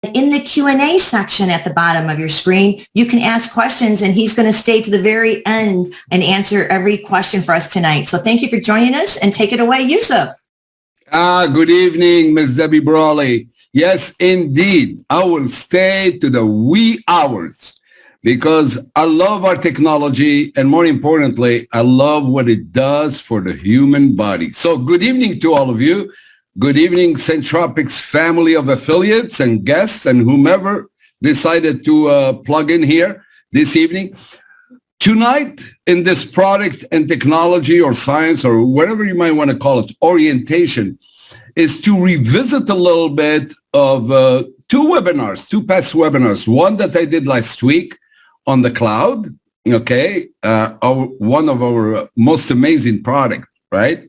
in the Q&A section at the bottom of your screen, you can ask questions, and he's going to stay to the very end and answer every question for us tonight. So thank you for joining us, and take it away, Yusuf. Good evening, Ms. Debbie Brawley. Yes, indeed. I will stay to the wee hours because I love our technology, and more importantly, I love what it does for the human body. So good evening to all of you. Good evening, Centropics family of affiliates and guests and whomever decided to plug in here this evening. Tonight, in this product and technology or science or whatever you might want to call it, orientation, is to revisit a little bit of two past webinars. One that I did last week on the cloud, okay, one of our most amazing products, right?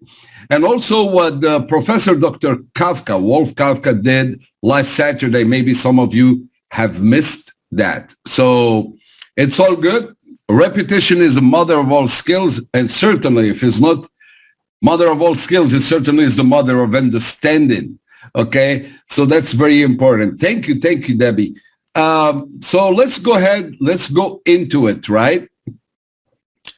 And also what Professor Dr. Kafka, Wolf Kafka, did last Saturday. Maybe some of you have missed that. So it's all good. Repetition is the mother of all skills. And certainly, if it's not mother of all skills, it certainly is the mother of understanding. Okay? So that's very important. Thank you, Debbie. So let's go ahead. Let's go into it, right?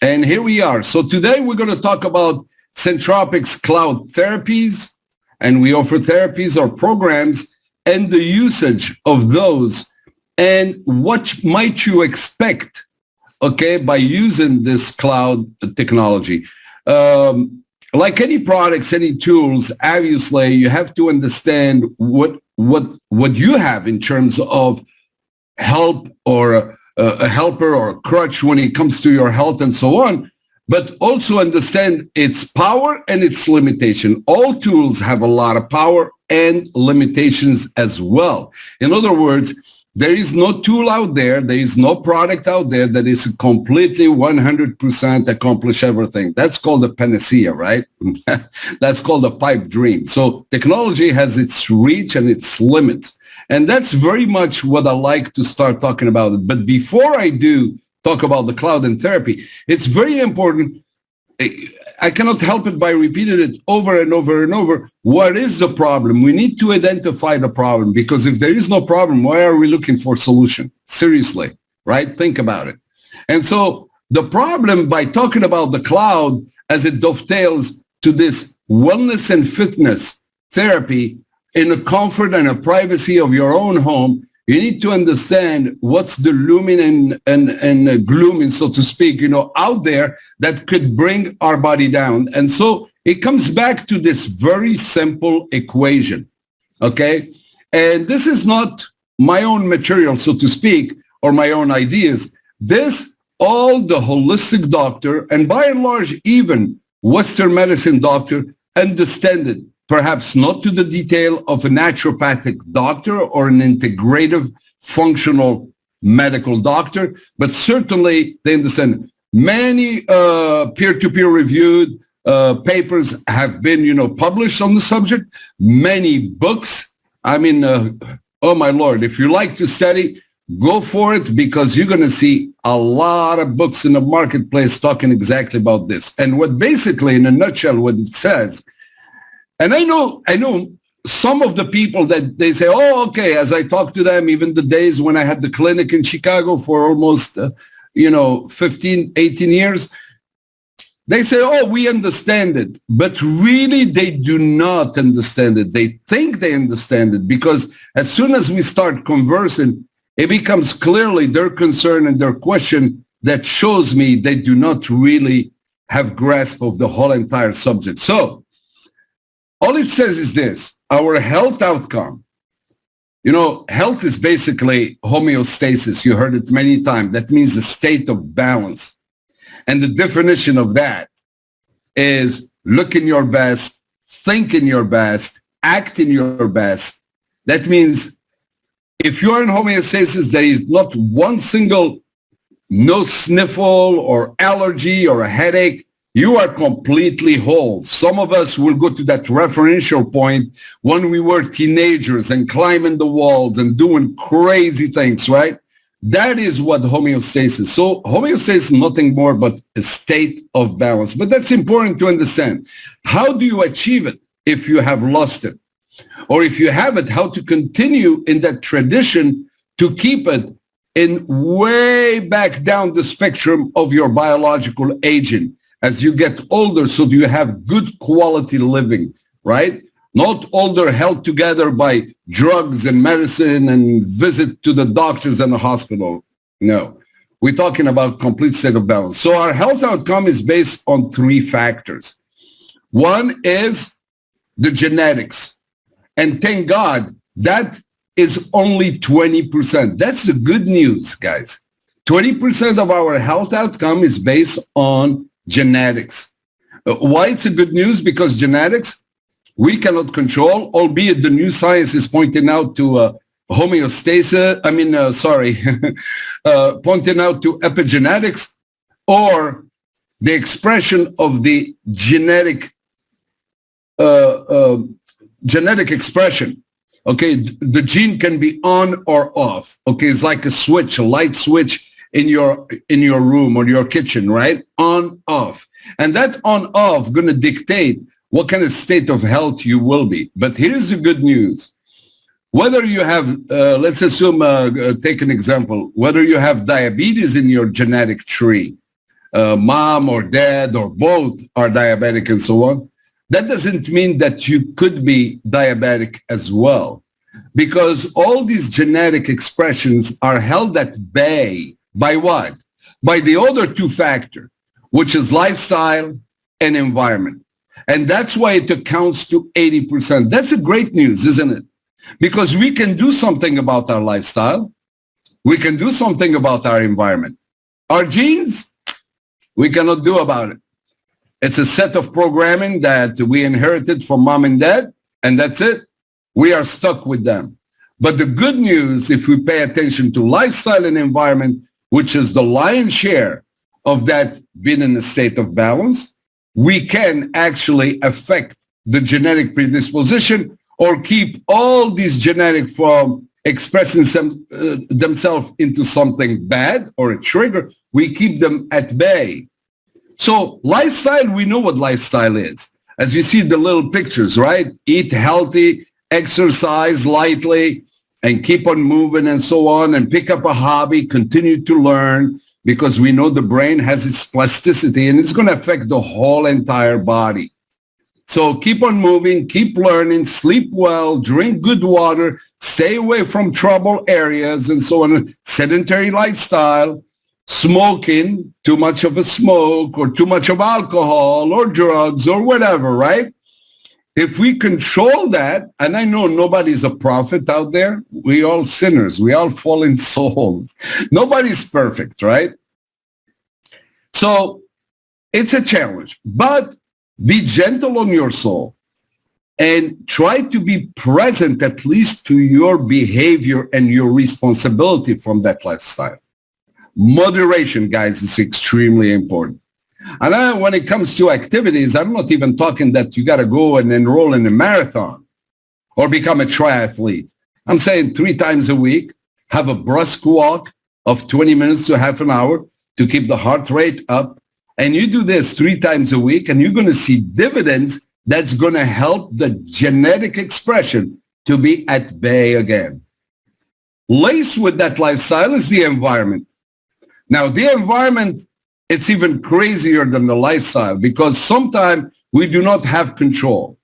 And here we are. So today we're going to talk about Centropics Cloud Therapies, and we offer therapies or programs and the usage of those and what might you expect, okay, by using this cloud technology. Like any products, any tools, obviously you have to understand what you have in terms of help or a helper or a crutch when it comes to your health and so on. But also understand its power and its limitation. All tools have a lot of power and limitations as well. In other words, there is no tool out there, there is no product out there that is completely 100% accomplish everything. That's called a panacea, right? That's called a pipe dream. So technology has its reach and its limits. And that's very much what I like to start talking about. But before I do talk about the cloud and therapy, it's very important. I cannot help it by repeating it over and over and over. What is the problem? We need to identify the problem, because if there is no problem, why are we looking for solution? Seriously, right? Think about it. And so the problem, by talking about the cloud as it dovetails to this wellness and fitness therapy in the comfort and the privacy of your own home, you need to understand what's the looming and glooming, so to speak, out there that could bring our body down. And so it comes back to this very simple equation, okay? And this is not my own material, so to speak, or my own ideas. This, all the holistic doctor, and by and large, even Western medicine doctor, understand it. Perhaps not to the detail of a naturopathic doctor or an integrative functional medical doctor, but certainly they understand. Many peer-to-peer reviewed papers have been, published on the subject. Many books. I mean, oh my Lord, if you like to study, go for it, because you're going to see a lot of books in the marketplace talking exactly about this. And what basically, in a nutshell, what it says. And I know some of the people that they say, oh, okay, as I talk to them, even the days when I had the clinic in Chicago for almost, 15, 18 years, they say, oh, we understand it. But really, they do not understand it. They think they understand it, because as soon as we start conversing, it becomes clearly their concern and their question that shows me they do not really have grasp of the whole entire subject. So, all it says is this: our health outcome. Health is basically homeostasis. You heard it many times. That means a state of balance. And the definition of that is looking your best, thinking your best, acting your best. That means if you are in homeostasis, there is not one single no sniffle or allergy or a headache. You are completely whole. Some of us will go to that referential point when we were teenagers and climbing the walls and doing crazy things, right? That is what homeostasis. So homeostasis is nothing more but a state of balance. But that's important to understand. How do you achieve it if you have lost it? Or if you have it, how to continue in that tradition to keep it in way back down the spectrum of your biological aging as you get older, so you have good quality living, right? Not older held together by drugs and medicine and visit to the doctors and the hospital. No, we're talking about complete state of balance. So our health outcome is based on 3 factors. One is the genetics. And thank God, that is only 20%. That's the good news, guys. 20% of our health outcome is based on genetics. Why it's a good news? Because genetics, we cannot control, albeit the new science is pointing out to homeostasis, pointing out to epigenetics, or the expression of the genetic expression. Okay, the gene can be on or off. Okay, it's like a switch, a light switch in your room or your kitchen, right? On, off. And that on, off going to dictate what kind of state of health you will be. But here's the good news. Whether you have, let's assume, take an example, whether you have diabetes in your genetic tree, mom or dad or both are diabetic and so on, that doesn't mean that you could be diabetic as well, because all these genetic expressions are held at bay by what? By the other 2 factors, which is lifestyle and environment. And that's why it accounts to 80%. That's a great news, isn't it? Because we can do something about our lifestyle. We can do something about our environment. Our genes, we cannot do about it. It's a set of programming that we inherited from mom and dad, and that's it. We are stuck with them. But the good news, if we pay attention to lifestyle and environment, which is the lion's share of that being in a state of balance, we can actually affect the genetic predisposition or keep all these genetic from expressing themselves into something bad or a trigger. We keep them at bay. So lifestyle, we know what lifestyle is. As you see the little pictures, right? Eat healthy, exercise lightly, and keep on moving and so on, and pick up a hobby, continue to learn, because we know the brain has its plasticity and it's going to affect the whole entire body. So keep on moving, keep learning, sleep well, drink good water, stay away from trouble areas and so on. Sedentary lifestyle, smoking, too much of a smoke or too much of alcohol or drugs or whatever, right? If we control that, and I know nobody's a prophet out there, we all sinners, we all fallen souls. Nobody's perfect, right? So it's a challenge, but be gentle on your soul and try to be present at least to your behavior and your responsibility from that lifestyle. Moderation, guys, is extremely important. And when it comes to activities, I'm not even talking that you got to go and enroll in a marathon or become a triathlete. I'm saying 3 times a week, have a brisk walk of 20 minutes to half an hour to keep the heart rate up. And you do this 3 times a week, and you're going to see dividends that's going to help the genetic expression to be at bay again. Laced with that lifestyle is the environment. Now, the environment, it's even crazier than the lifestyle, because sometimes we do not have control.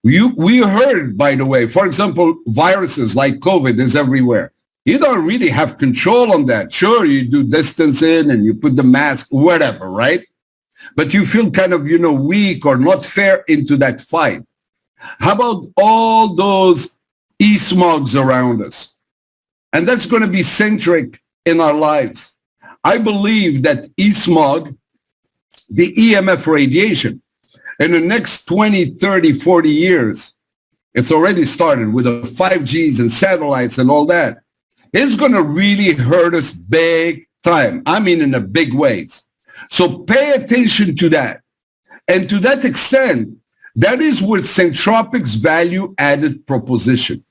We heard, by the way, for example, viruses like COVID is everywhere. You don't really have control on that. Sure, you do distancing and you put the mask, whatever, right? But you feel kind of, weak or not fair into that fight. How about all those e-smogs around us? And that's going to be centric in our lives. I believe that e-smog, the EMF radiation, in the next 20, 30, 40 years, it's already started with the 5Gs and satellites and all that. It's going to really hurt us big time. I mean, in a big ways. So pay attention to that. And to that extent, that is with Centropic's value added proposition.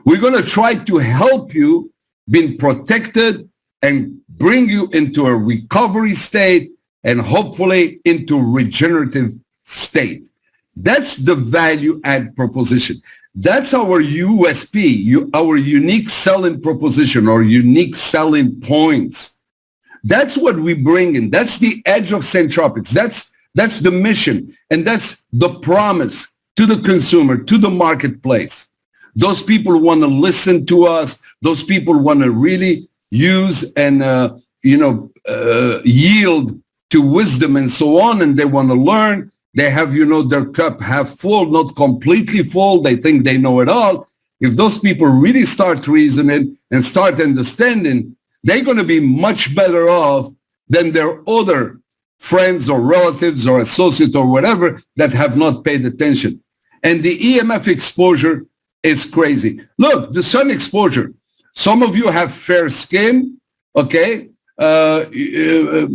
We're going to try to help you be protected and bring you into a recovery state and hopefully into regenerative state. That's the value add proposition. That's our USP, our unique selling proposition or unique selling points. That's what we bring in. That's the edge of Centropics. That's the mission. And that's the promise to the consumer, to the marketplace. Those people want to listen to us. Those people want to really use and, yield to wisdom and so on. And they want to learn. They have, their cup half full, not completely full. They think they know it all. If those people really start reasoning and start understanding, they're going to be much better off than their other friends or relatives or associates or whatever that have not paid attention. And the EMF exposure is crazy. Look, the sun exposure. Some of you have fair skin, okay? You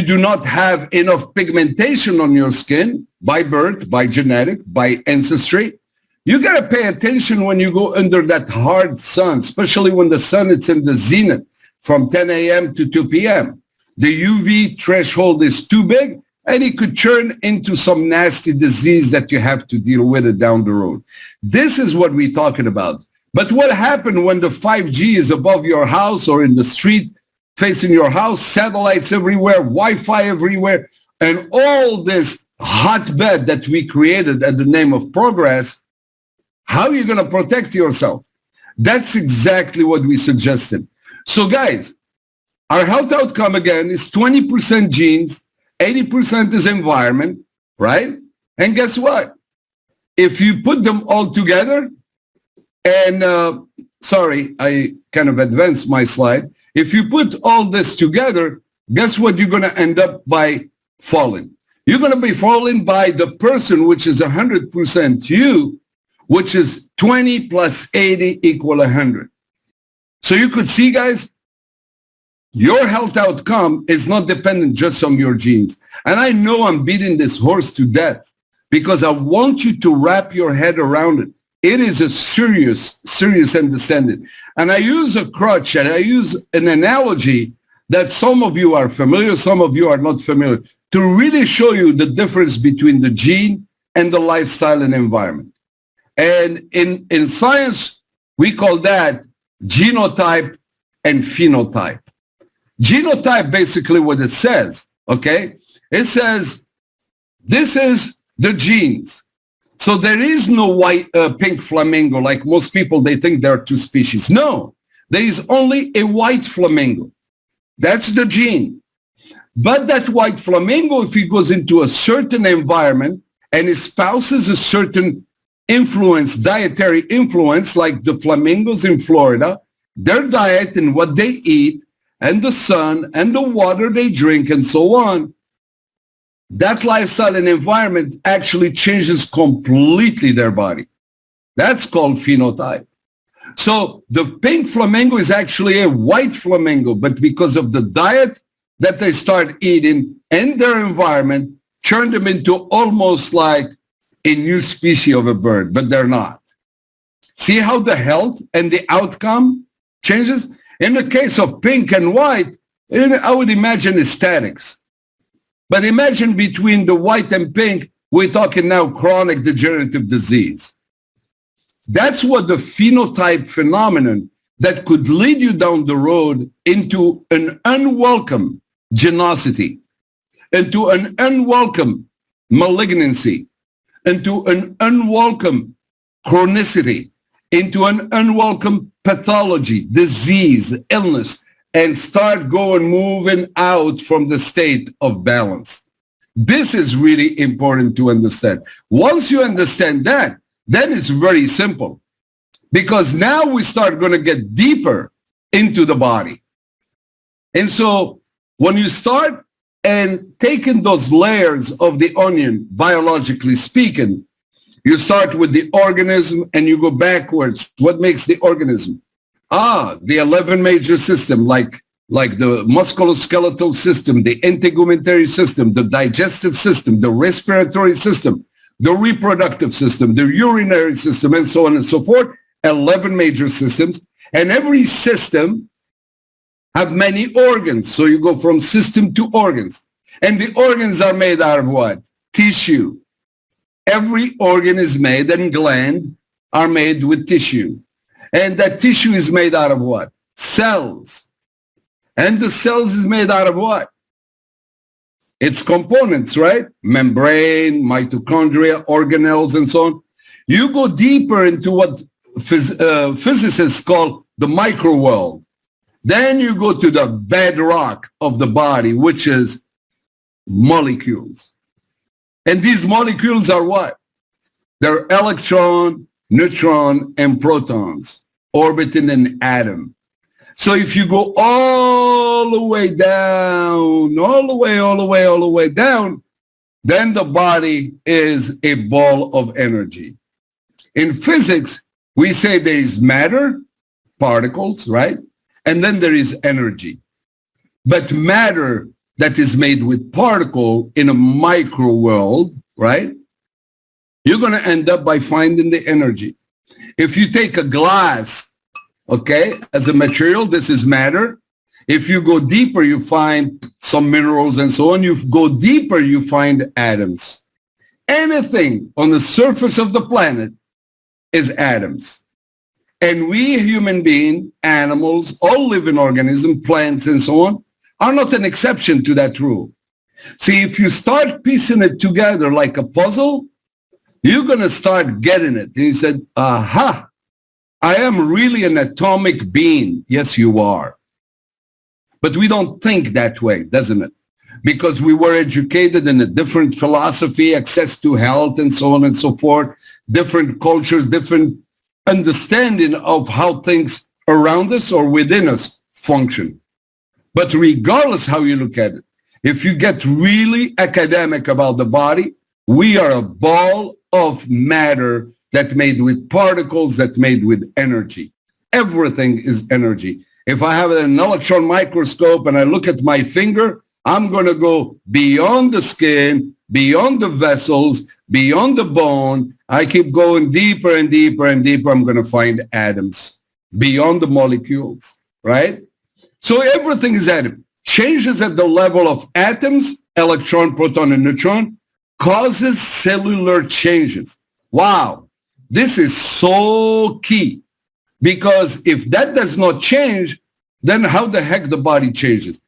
do not have enough pigmentation on your skin by birth, by genetic, by ancestry. You got to pay attention when you go under that hard sun, especially when the sun is in the zenith from 10 a.m. to 2 p.m. The UV threshold is too big, and it could turn into some nasty disease that you have to deal with it down the road. This is what we're talking about. But what happened when the 5G is above your house or in the street facing your house, satellites everywhere, Wi-Fi everywhere, and all this hotbed that we created at the name of progress? How are you going to protect yourself? That's exactly what we suggested. So guys, our health outcome again is 20% genes, 80% is environment, right? And guess what? If you put them all together, and sorry, I kind of advanced my slide. If you put all this together, guess what you're going to end up by falling? You're going to be falling by the person, which is 100% you, which is 20 plus 80 equal 100. So you could see, guys, your health outcome is not dependent just on your genes. And I know I'm beating this horse to death because I want you to wrap your head around it. It is a serious understanding. And I use a crutch and I use an analogy that some of you are familiar, some of you are not familiar, to really show you the difference between the gene and the lifestyle and environment. And in science, we call that genotype and phenotype. Genotype, basically what it says, okay? It says, this is the genes. So there is no pink flamingo like most people, they think there are two species. No, there is only a white flamingo. That's the gene. But that white flamingo, if he goes into a certain environment and espouses a certain influence, dietary influence, like the flamingos in Florida, their diet and what they eat and the sun and the water they drink and so on, that lifestyle and environment actually changes completely their body. That's called phenotype. So the pink flamingo is actually a white flamingo, but because of the diet that they start eating and their environment, turn them into almost like a new species of a bird, but they're not. See how the health and the outcome changes? In the case of pink and white, I would imagine aesthetics. But imagine between the white and pink, we're talking now chronic degenerative disease. That's what the phenotype phenomenon that could lead you down the road into an unwelcome genosity, into an unwelcome malignancy, into an unwelcome chronicity, into an unwelcome pathology, disease, illness, and start moving out from the state of balance. This is really important to understand. Once you understand that, then it's very simple, because now we start going to get deeper into the body. And so when you start and taking those layers of the onion, biologically speaking, you start with the organism and you go backwards. What makes the organism? The 11 major system, like the musculoskeletal system, the integumentary system, the digestive system, the respiratory system, the reproductive system, the urinary system, and so on and so forth. 11 major systems. And every system have many organs. So you go from system to organs. And the organs are made out of what? Tissue. Every organ is made and gland are made with tissue. And that tissue is made out of what? Cells. And the cells is made out of what? Its components, right? Membrane, mitochondria, organelles, and so on. You go deeper into what physicists call the micro world. Then you go to the bedrock of the body, which is molecules. And these molecules are what? They're electron, neutron, and protons orbiting an atom. So if you go all the way down, all the way down, then the body is a ball of energy. In physics, we say there is matter, particles, right? And then there is energy. But matter that is made with particle in a micro world, right? You're going to end up by finding the energy. If you take a glass, okay, as a material, this is matter. If you go deeper, you find some minerals and so on. You go deeper, you find atoms. Anything on the surface of the planet is atoms. And we human beings, animals, all living organisms, plants and so on, are not an exception to that rule. See, if you start piecing it together like a puzzle, you're going to start getting it. And he said, aha, I am really an atomic being. Yes, you are. But we don't think that way, doesn't it? Because we were educated in a different philosophy, access to health and so on and so forth, different cultures, different understanding of how things around us or within us function. But regardless how you look at it, if you get really academic about the body, we are a ball of matter that made with particles, that made with energy. Everything is energy. If I have an electron microscope and I look at my finger, I'm going to go beyond the skin, beyond the vessels, beyond the bone. I keep going deeper and deeper and deeper. I'm going to find atoms beyond the molecules, right? So everything is atom. Changes at the level of atoms, electron, proton, and neutron, causes cellular changes. Wow, this is so key. Because if that does not change, then how the heck the body changes?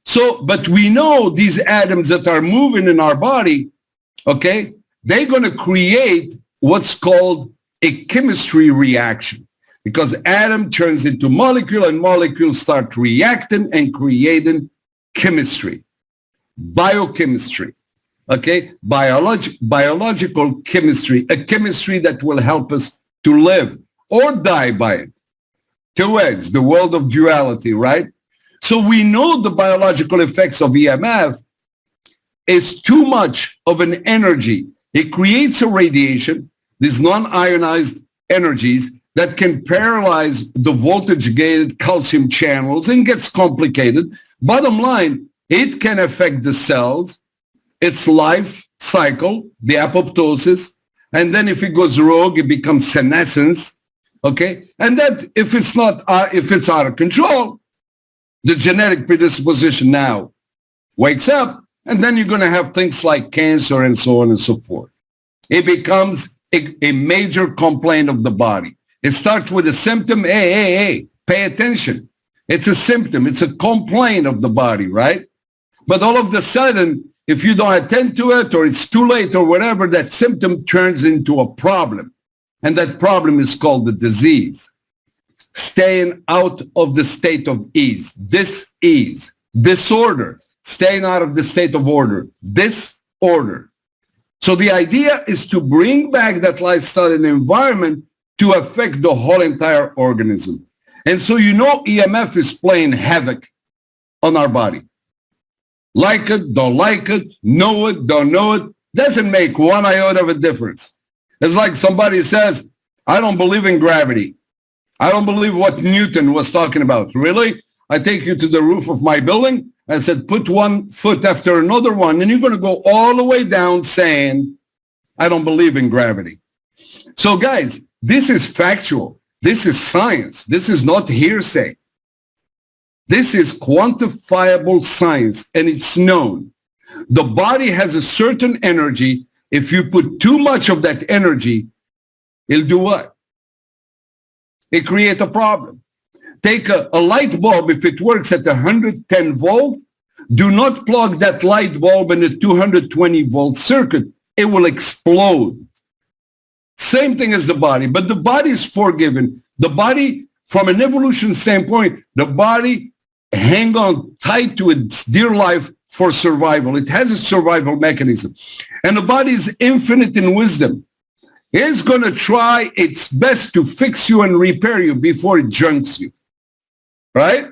So, but we know these atoms that are moving in our body, okay, they're going to create what's called a chemistry reaction. Because atom turns into molecule and molecules start reacting and creating chemistry, biochemistry, okay? Biological chemistry, a chemistry that will help us to live or die by it. Two ways, the world of duality, right? So we know the biological effects of EMF is too much of an energy. It creates a radiation, these non-ionized energies that can paralyze the voltage-gated calcium channels and gets complicated. Bottom line, it can affect the cells, its life cycle, the apoptosis, and then if it goes rogue, it becomes senescence. Okay, and that if it's out of control, the genetic predisposition now wakes up, and then you're going to have things like cancer and so on and so forth. It becomes a major complaint of the body. It starts with a symptom. Hey, pay attention. It's a symptom. It's a complaint of the body, right? But all of a sudden, if you don't attend to it or it's too late or whatever, that symptom turns into a problem. And that problem is called the disease. Staying out of the state of ease, dis-ease, disorder, staying out of the state of order, disorder. So the idea is to bring back that lifestyle and environment to affect the whole entire organism. And so you know EMF is playing havoc on our body. Like it, don't like it, know it, don't know it, doesn't make one iota of a difference. It's like somebody says, I don't believe in gravity. I don't believe what Newton was talking about. Really? I take you to the roof of my building and said, put one foot after another one, and you're going to go all the way down saying, I don't believe in gravity. So guys, this is factual. This is science. This is not hearsay. This is quantifiable science, and it's known. The body has a certain energy, if you put too much of that energy, it'll do what? It creates a problem. Take a light bulb, if it works at 110 volt, do not plug that light bulb in a 220 volt circuit. It will explode. Same thing as the body, but the body is forgiven. The body, from an evolution standpoint, the body hang on tight to its dear life for survival. It has a survival mechanism. And the body is infinite in wisdom. It's going to try its best to fix you and repair you before it junks you. Right?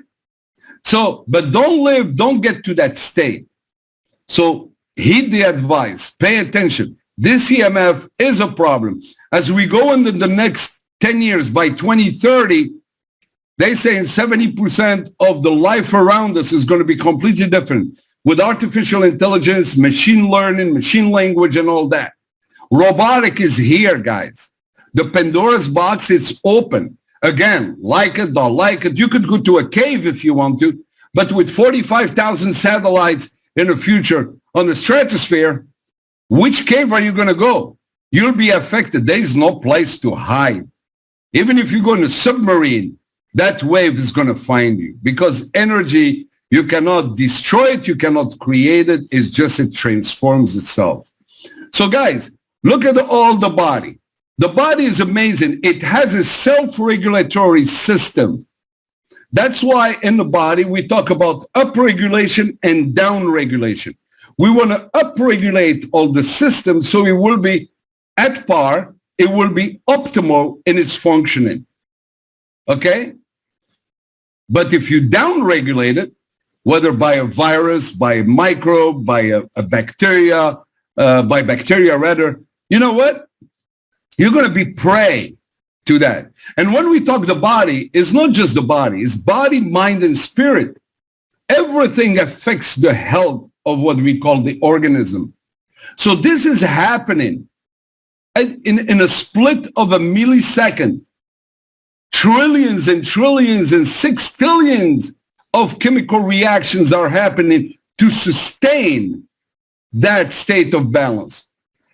So, but don't get to that state. So heed the advice, pay attention. This EMF is a problem. As we go into the next 10 years, by 2030, they say 70% of the life around us is going to be completely different with artificial intelligence, machine learning, machine language, and all that. Robotic is here, guys. The Pandora's box is open. Again, like it, don't like it. You could go to a cave if you want to, but with 45,000 satellites in the future on the stratosphere, which cave are you going to go? You'll be affected. There is no place to hide. Even if you go in a submarine, that wave is going to find you because energy, you cannot destroy it. You cannot create it. It's just it transforms itself. So guys, look at all the body. The body is amazing. It has a self-regulatory system. That's why in the body, we talk about upregulation and downregulation. We want to upregulate all the systems so it will be at par. It will be optimal in its functioning. Okay? But if you downregulate it, whether by a virus, by a microbe, by a bacteria, by bacteria rather, you know what? You're going to be prey to that. And when we talk the body, it's not just the body. It's body, mind, and spirit. Everything affects the health of what we call the organism. So this is happening in a split of a millisecond. Trillions and trillions and sextillions of chemical reactions are happening to sustain that state of balance.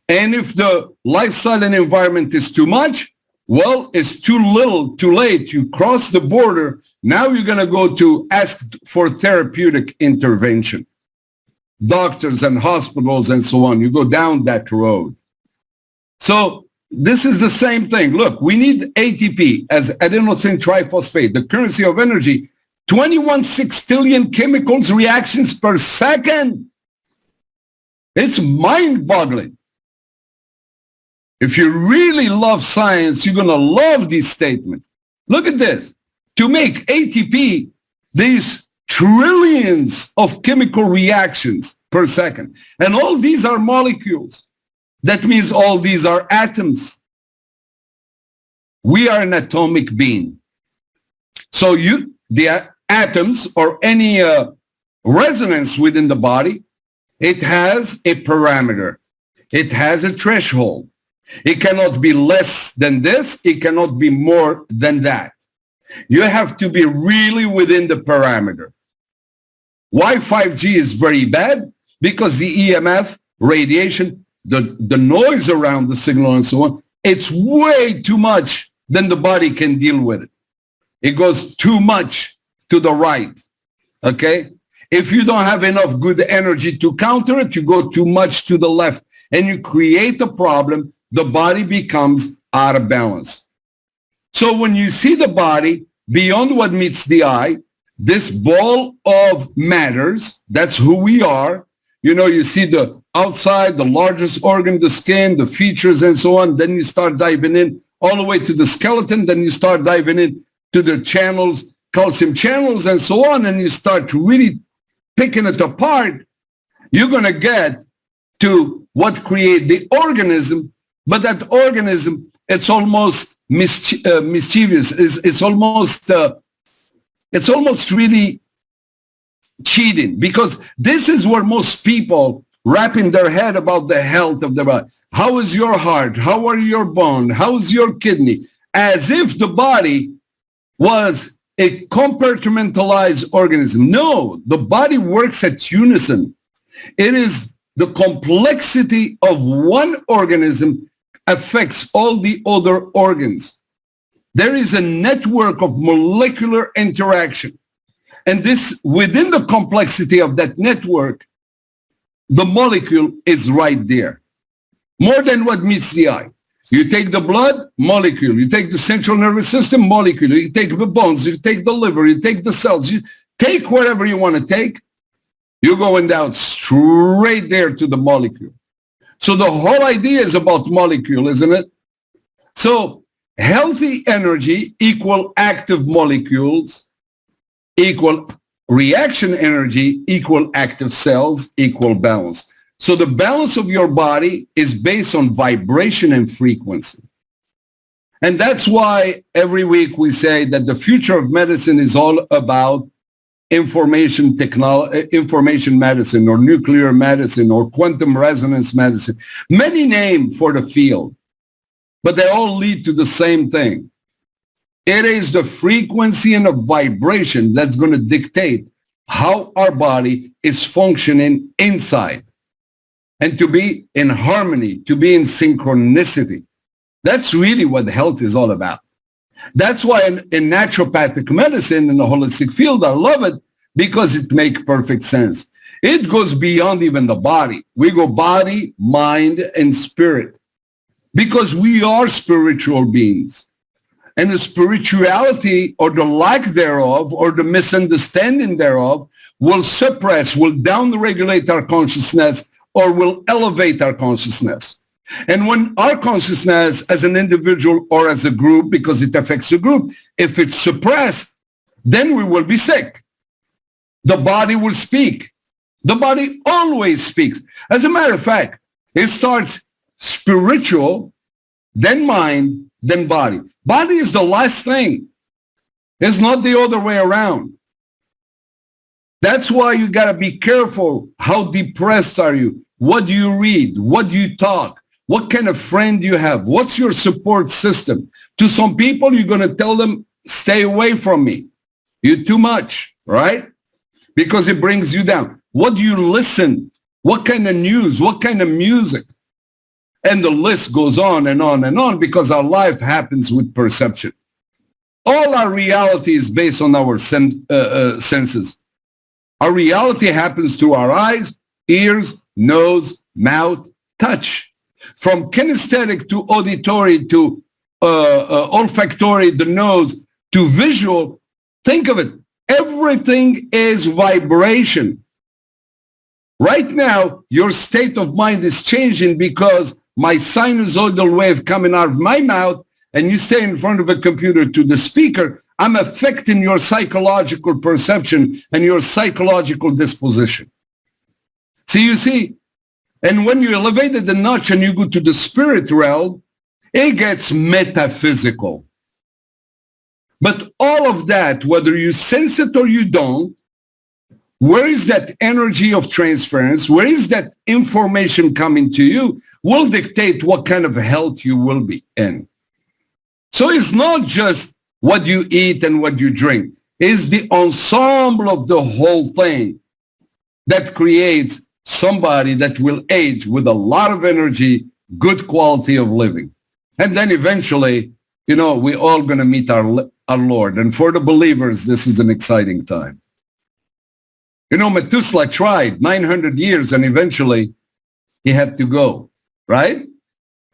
And if the lifestyle and environment is too much, well, it's too little, too late. You cross the border. Now you're going to go to ask for therapeutic intervention. Doctors and hospitals and so on. You go down that road. So this is the same thing. Look, we need ATP as adenosine triphosphate, the currency of energy, 21 sextillion chemicals reactions per second. It's mind-boggling. If you really love science, you're going to love these statements. Look at this. To make ATP, there's trillions of chemical reactions per second. And all these are molecules. That means all these are atoms. We are an atomic being. So the atoms or any resonance within the body, it has a parameter. It has a threshold. It cannot be less than this. It cannot be more than that. You have to be really within the parameter. Why 5G is very bad? Because the EMF, radiation, the noise around the signal and so on, it's way too much than the body can deal with it. It goes too much to the right, okay? If you don't have enough good energy to counter it, you go too much to the left and you create a problem. The body becomes out of balance. So when you see the body beyond what meets the eye, this ball of matters, that's who we are. You know, you see the outside, the largest organ, the skin, the features, and so on. Then you start diving in all the way to the skeleton. Then you start diving in to the channels, calcium channels, and so on. And you start really picking it apart. You're going to get to what create the organism. But that organism, it's almost mischievous. It's almost really cheating, because this is where most people wrap in their head about the health of the body. How is your heart? How are your bones? How is your kidney? As if the body was a compartmentalized organism. No, the body works at unison. It is the complexity of one organism affects all the other organs. There is a network of molecular interaction. And this, within the complexity of that network, the molecule is right there. More than what meets the eye. You take the blood, molecule. You take the central nervous system, molecule. You take the bones, you take the liver, you take the cells. You take whatever you want to take. You're going down straight there to the molecule. So the whole idea is about molecule, isn't it? So healthy energy equal active molecules equal reaction energy equal active cells equal balance. So the balance of your body is based on vibration and frequency. And that's why every week we say that the future of medicine is all about information technology, information medicine, or nuclear medicine, or quantum resonance medicine. Many names for the field, but they all lead to the same thing. It is the frequency and the vibration that's going to dictate how our body is functioning inside. And to be in harmony, to be in synchronicity. That's really what health is all about. That's why in naturopathic medicine, in the holistic field, I love it because it makes perfect sense. It goes beyond even the body. We go body, mind, and spirit because we are spiritual beings. And the spirituality or the lack thereof or the misunderstanding thereof will suppress, will downregulate our consciousness or will elevate our consciousness. And when our consciousness as an individual or as a group, because it affects the group, if it's suppressed, then we will be sick. The body will speak. The body always speaks. As a matter of fact, it starts spiritual, then mind, then body. Body is the last thing. It's not the other way around. That's why you got to be careful. How depressed are you? What do you read? What do you talk? What kind of friend do you have? What's your support system? To some people, you're going to tell them, stay away from me. You're too much, right? Because it brings you down. What do you listen? What kind of news? What kind of music? And the list goes on and on and on because our life happens with perception. All our reality is based on our senses. Our reality happens through our eyes, ears, nose, mouth, touch. From kinesthetic to auditory to olfactory, the nose, to visual, think of it. Everything is vibration. Right now, your state of mind is changing because my sinusoidal wave coming out of my mouth and you stay in front of a computer to the speaker, I'm affecting your psychological perception and your psychological disposition. So you see, and when you elevate it a notch and you go to the spirit realm, it gets metaphysical. But all of that, whether you sense it or you don't, where is that energy of transference? Where is that information coming to you will dictate what kind of health you will be in. So it's not just what you eat and what you drink. It's the ensemble of the whole thing that creates somebody that will age with a lot of energy, good quality of living. And then eventually, you know, we're all going to meet our Lord. And for the believers, this is an exciting time. You know, Methuselah tried 900 years and eventually he had to go, right?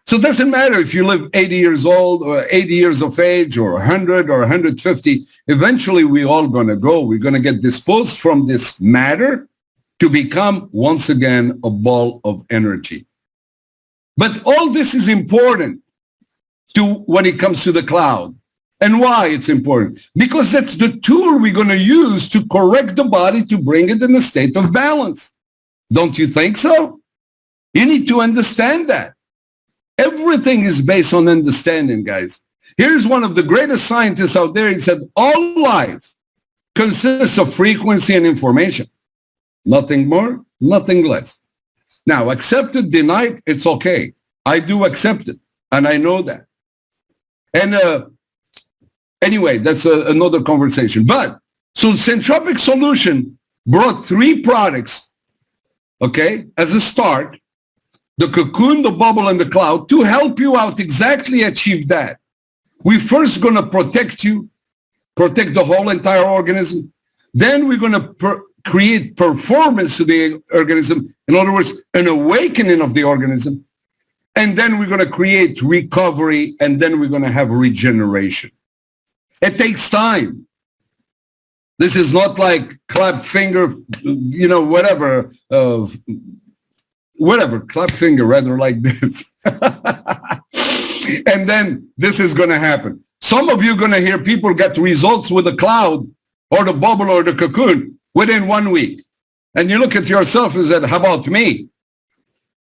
So it doesn't matter if you live 80 years old or 80 years of age or 100 or 150. Eventually, we're all going to go. We're going to get disposed from this matter to become, once again, a ball of energy. But all this is important to when it comes to the cloud. And why it's important? Because that's the tool we're going to use to correct the body to bring it in a state of balance. Don't you think so? You need to understand that. Everything is based on understanding, guys. Here's one of the greatest scientists out there. He said, all life consists of frequency and information. Nothing more, nothing less. Now, accept it, deny it, it's okay. I do accept it, and I know that. And anyway, that's another conversation. But, so Centropic Solution brought 3 products okay, as a start, the cocoon, the bubble, and the cloud to help you out exactly achieve that. We're first going to protect you, protect the whole entire organism. Then we're going to create performance to the organism. In other words, an awakening of the organism. And then we're going to create recovery, and then we're going to have regeneration. It takes time. This is not like clap finger, whatever, clap finger, rather like this. And then this is going to happen. Some of you are going to hear people get results with the cloud or the bubble or the cocoon within 1 week. And you look at yourself and say, how about me?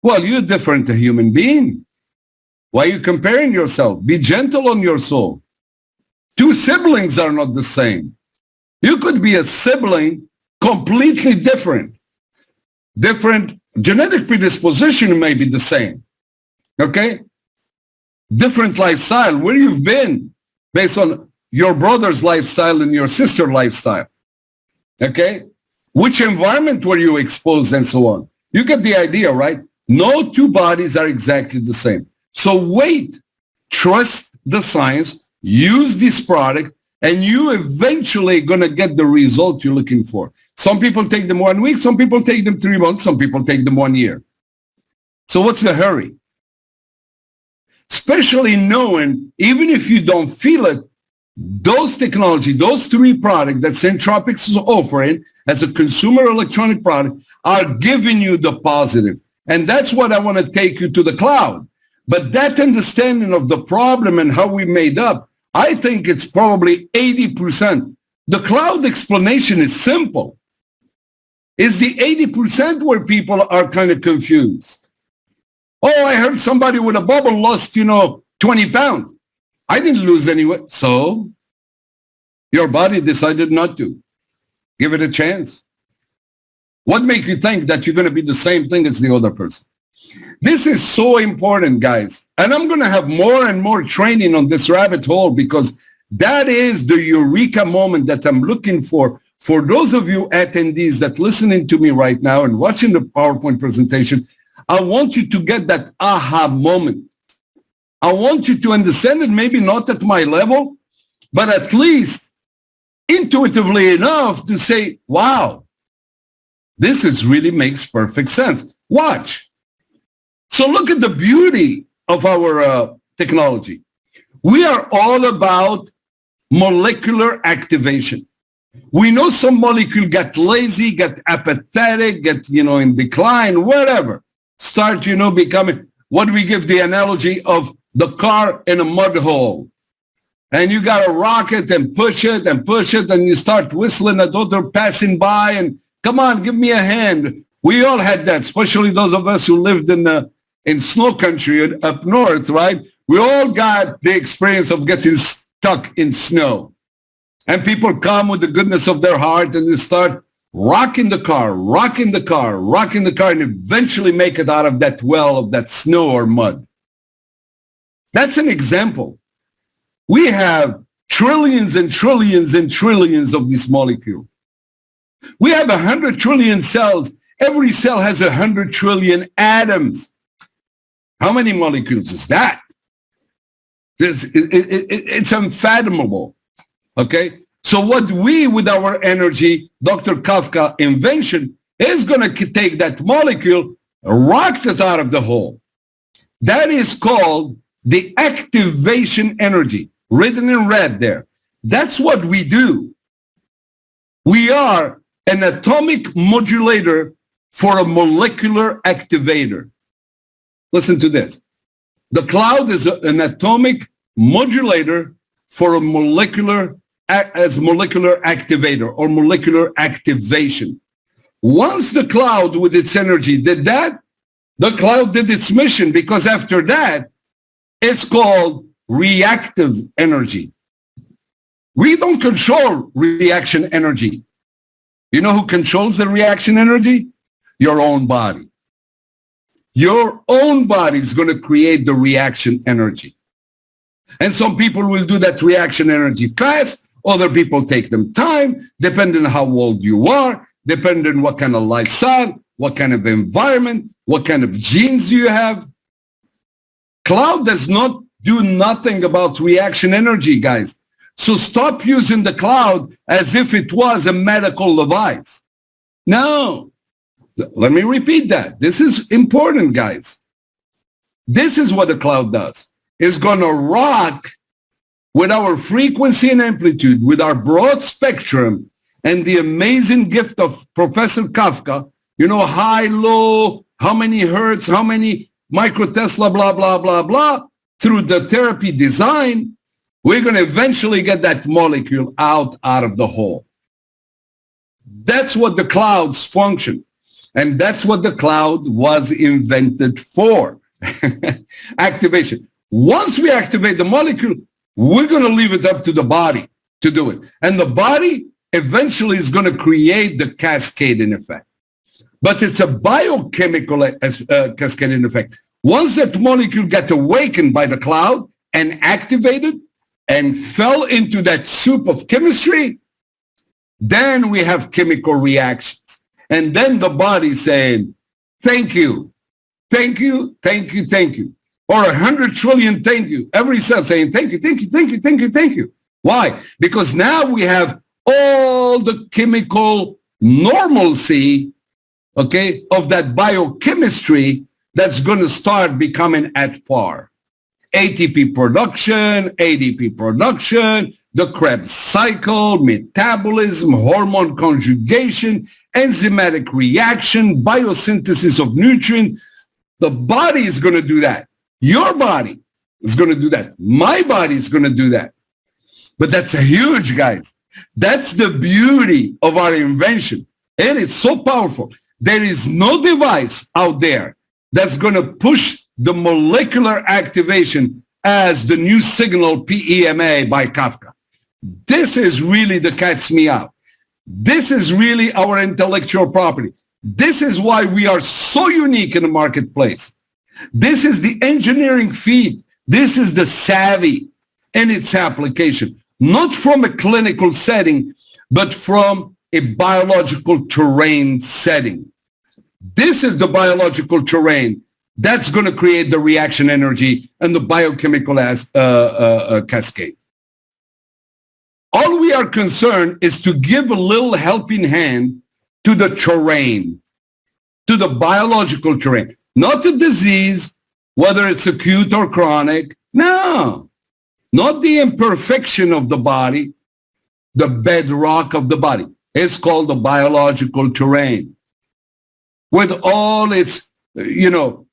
Well, you're different, a human being. Why are you comparing yourself? Be gentle on your soul. Two siblings are not the same. You could be a sibling completely different. Different genetic predisposition may be the same. Okay? Different lifestyle, where you've been based on your brother's lifestyle and your sister's lifestyle. Okay? Which environment were you exposed and so on. You get the idea, right? No two bodies are exactly the same. So wait, trust the science, use this product, and you eventually going to get the result you're looking for. Some people take them 1 week, some people take them 3 months, some people take them 1 year. So what's the hurry? Especially knowing, even if you don't feel it, those technology, those 3 products that Centropics is offering as a consumer electronic product are giving you the positive. And that's what I want to take you to the cloud. But that understanding of the problem and how we made up, I think it's probably 80%. The cloud explanation is simple. It's the 80% where people are kind of confused. Oh, I heard somebody with a bubble lost, 20 pounds. I didn't lose anyway. So your body decided not to. Give it a chance. What makes you think that you're going to be the same thing as the other person? This is so important, guys. And I'm going to have more and more training on this rabbit hole because that is the eureka moment that I'm looking for. For those of you attendees that listening to me right now and watching the PowerPoint presentation, I want you to get that aha moment. I want you to understand it, maybe not at my level, but at least intuitively enough to say, wow, this is really makes perfect sense. Watch. So look at the beauty of our technology. We are all about molecular activation. We know some molecule get lazy, get apathetic, get, in decline, whatever. Start, becoming what we give the analogy of the car in a mud hole. And you got to rock it and push it, and you start whistling at other passing by and come on, give me a hand. We all had that, especially those of us who lived in snow country up north, right? We all got the experience of getting stuck in snow. And people come with the goodness of their heart and they start rocking the car, and eventually make it out of that well of that snow or mud. That's an example. We have trillions and trillions and trillions of this molecule. We have 100 trillion cells. Every cell has 100 trillion atoms. How many molecules is that? It's unfathomable. Okay? So what we, with our energy, Dr. Kafka invention, is going to take that molecule, rock it out of the hole. That is called the activation energy, written in red there. That's what we do. We are an atomic modulator for a molecular activator. Listen to this. The cloud is an atomic modulator for a molecular activator or molecular activation. Once the cloud with its energy did that, the cloud did its mission, because after that, it's called reactive energy. We don't control reaction energy. You know who controls the reaction energy? Your own body. Your own body is going to create the reaction energy. And some people will do that reaction energy fast. Other people take them time, depending on how old you are, depending on what kind of lifestyle, what kind of environment, what kind of genes you have. Cloud does not do nothing about reaction energy, guys. So stop using the cloud as if it was a medical device. No. Let me repeat that. This is important, guys. This is what the cloud does. It's going to rock with our frequency and amplitude, with our broad spectrum, and the amazing gift of Professor Kafka, you know, high, low, how many hertz, how many microtesla, blah, blah, blah, blah. Through the therapy design, we're going to eventually get that molecule out of the hole. That's what the clouds function. And that's what the cloud was invented for. Activation. Once we activate the molecule, we're going to leave it up to the body to do it. And the body eventually is going to create the cascading effect. But it's a biochemical cascading effect. Once that molecule got awakened by the cloud and activated and fell into that soup of chemistry, then we have chemical reactions. And then the body saying, thank you, thank you, thank you, thank you. Or 100 trillion thank you. Every cell saying thank you, thank you, thank you, thank you, thank you. Why? Because now we have all the chemical normalcy, okay, of that biochemistry that's going to start becoming at par. ATP production, ADP production, the Krebs cycle, metabolism, hormone conjugation, enzymatic reaction, biosynthesis of nutrient. The body is going to do that. Your body is going to do that. My body is going to do that. But that's a huge, guys. That's the beauty of our invention. And it's so powerful. There is no device out there that's going to push the molecular activation as the new signal PEMA by Kafka. This is really the cat's meow. This is really our intellectual property. This is why we are so unique in the marketplace. This is the engineering feat. This is the savvy in its application, not from a clinical setting, but from a biological terrain setting. This is the biological terrain that's going to create the reaction energy and the biochemical cascade. All we are concerned is to give a little helping hand to the terrain, to the biological terrain, not the disease, whether it's acute or chronic. No, not the imperfection of the body, the bedrock of the body. It's called the biological terrain. With all its,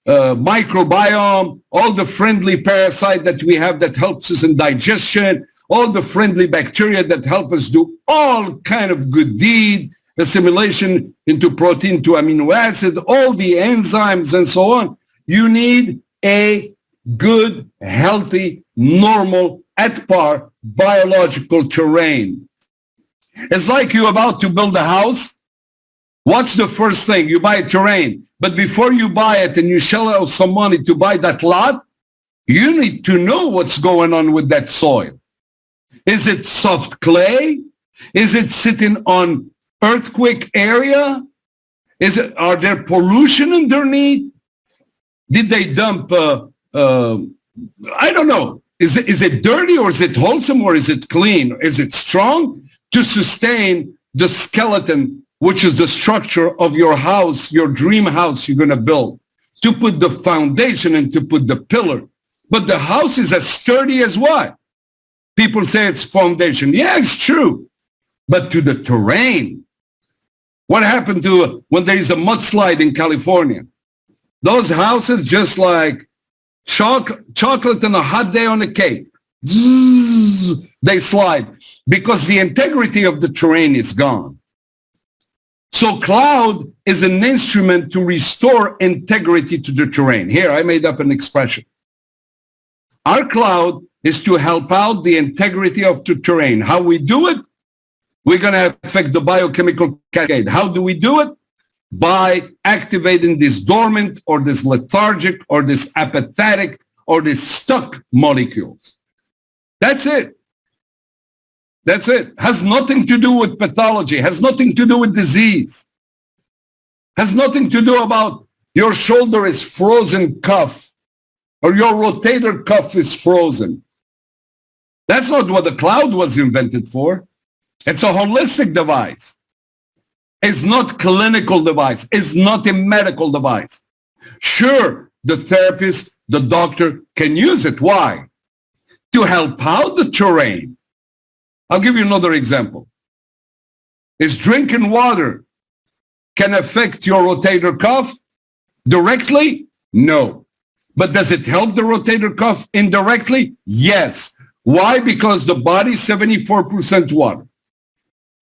microbiome, all the friendly parasite that we have that helps us in digestion, all the friendly bacteria that help us do all kind of good deed, assimilation into protein to amino acid, all the enzymes and so on. You need a good, healthy, normal, at par biological terrain. It's like you're about to build a house. What's the first thing? You buy a terrain. But before you buy it and you shell out some money to buy that lot, you need to know what's going on with that soil. Is it soft clay? Is it sitting on earthquake area? Are there pollution underneath? Did they dump, I don't know. Is it dirty or is it wholesome or is it clean? Is it strong to sustain the skeleton, which is the structure of your house, your dream house you're going to build, to put the foundation and to put the pillar? But the house is as sturdy as what? People say it's foundation. Yeah, it's true. But to the terrain, what happened to when there is a mudslide in California? Those houses just like chocolate on a hot day on a cake. Zzz, they slide because the integrity of the terrain is gone. So cloud is an instrument to restore integrity to the terrain. Here, I made up an expression. Our cloud is to help out the integrity of the terrain. How we do it? We're going to affect the biochemical cascade. How do we do it? By activating this dormant or this lethargic or this apathetic or this stuck molecules. That's it. That's it. Has nothing to do with pathology. Has nothing to do with disease. Has nothing to do about your shoulder is frozen cuff or your rotator cuff is frozen. That's not what the cloud was invented for. It's a holistic device. It's not clinical device. It's not a medical device. Sure, the therapist, the doctor can use it. Why? To help out the terrain. I'll give you another example. Is drinking water can affect your rotator cuff directly? No. But does it help the rotator cuff indirectly? Yes. Why? Because the body's 74% water.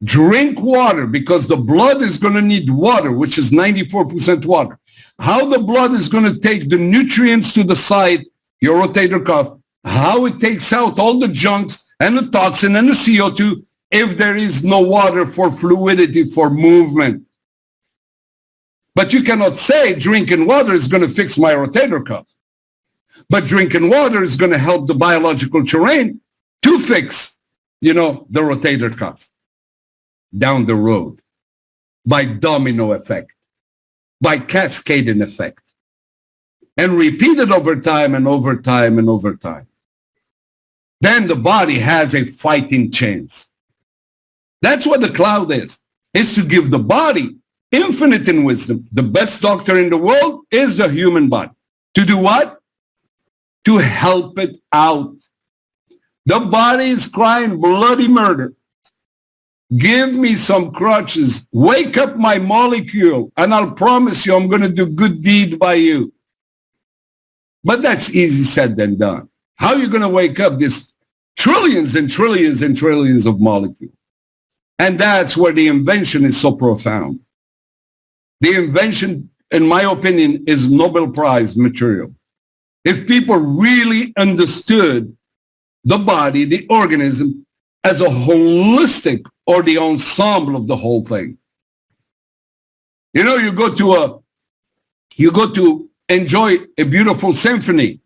Drink water because the blood is going to need water, which is 94% water. How the blood is going to take the nutrients to the site, your rotator cuff, how it takes out all the junks and the toxin and the CO2 if there is no water for fluidity, for movement. But you cannot say drinking water is going to fix my rotator cuff. But drinking water is going to help the biological terrain to fix, the rotator cuff down the road by domino effect, by cascading effect, and repeated over time and over time and over time. Then the body has a fighting chance. That's what the cloud is to give the body infinite in wisdom. The best doctor in the world is the human body. To do what? To help it out. The body is crying bloody murder. Give me some crutches. Wake up my molecule, and I'll promise you I'm going to do good deed by you. But that's easy said than done. How are you going to wake up this trillions and trillions and trillions of molecules? And that's where the invention is so profound. The invention, in my opinion, is Nobel Prize material. If people really understood the body, the organism, as a holistic or the ensemble of the whole thing. You go to enjoy a beautiful symphony.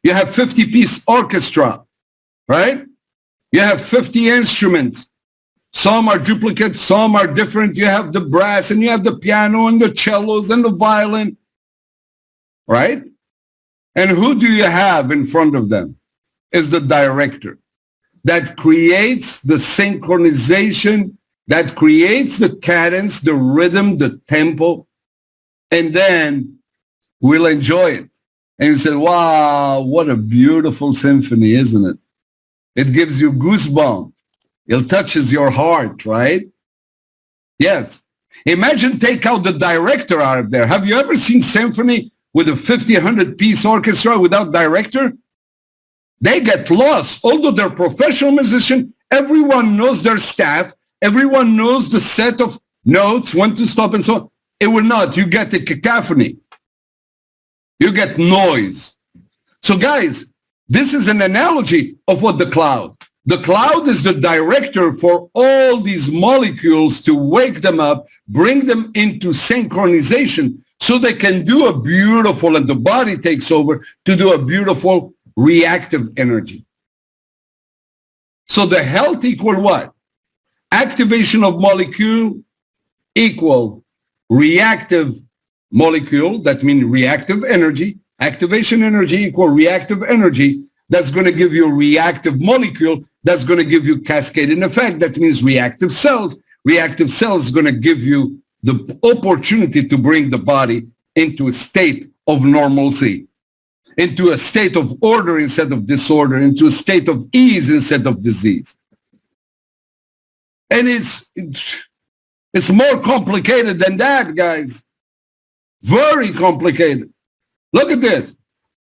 You have 50-piece orchestra, right? You have 50 instruments. Some are duplicates, some are different. You have the brass and you have the piano and the cellos and the violin, right? And who do you have in front of them? Is the director that creates the synchronization, that creates the cadence, the rhythm, the tempo, and then we'll enjoy it. And you say, wow, what a beautiful symphony, isn't it? It gives you goosebumps. It touches your heart, right? Yes. Imagine take out the director out of there. Have you ever seen symphony with a 50, 100-piece orchestra without director? They get lost. Although they're professional musicians, everyone knows their staff. Everyone knows the set of notes, when to stop and so on. It will not. You get a cacophony. You get noise. So guys, this is an analogy of what the cloud. The cloud is the director for all these molecules to wake them up, bring them into synchronization so they can do a beautiful, and the body takes over to do a beautiful reactive energy. So the health equal what? Activation of molecule equal reactive molecule. That means reactive energy. Activation energy equal reactive energy. That's going to give you a reactive molecule. That's going to give you cascading effect. That means reactive cells. Reactive cells is going to give you the opportunity to bring the body into a state of normalcy, into a state of order instead of disorder, into a state of ease instead of disease. And it's more complicated than that, guys. Very complicated. Look at this.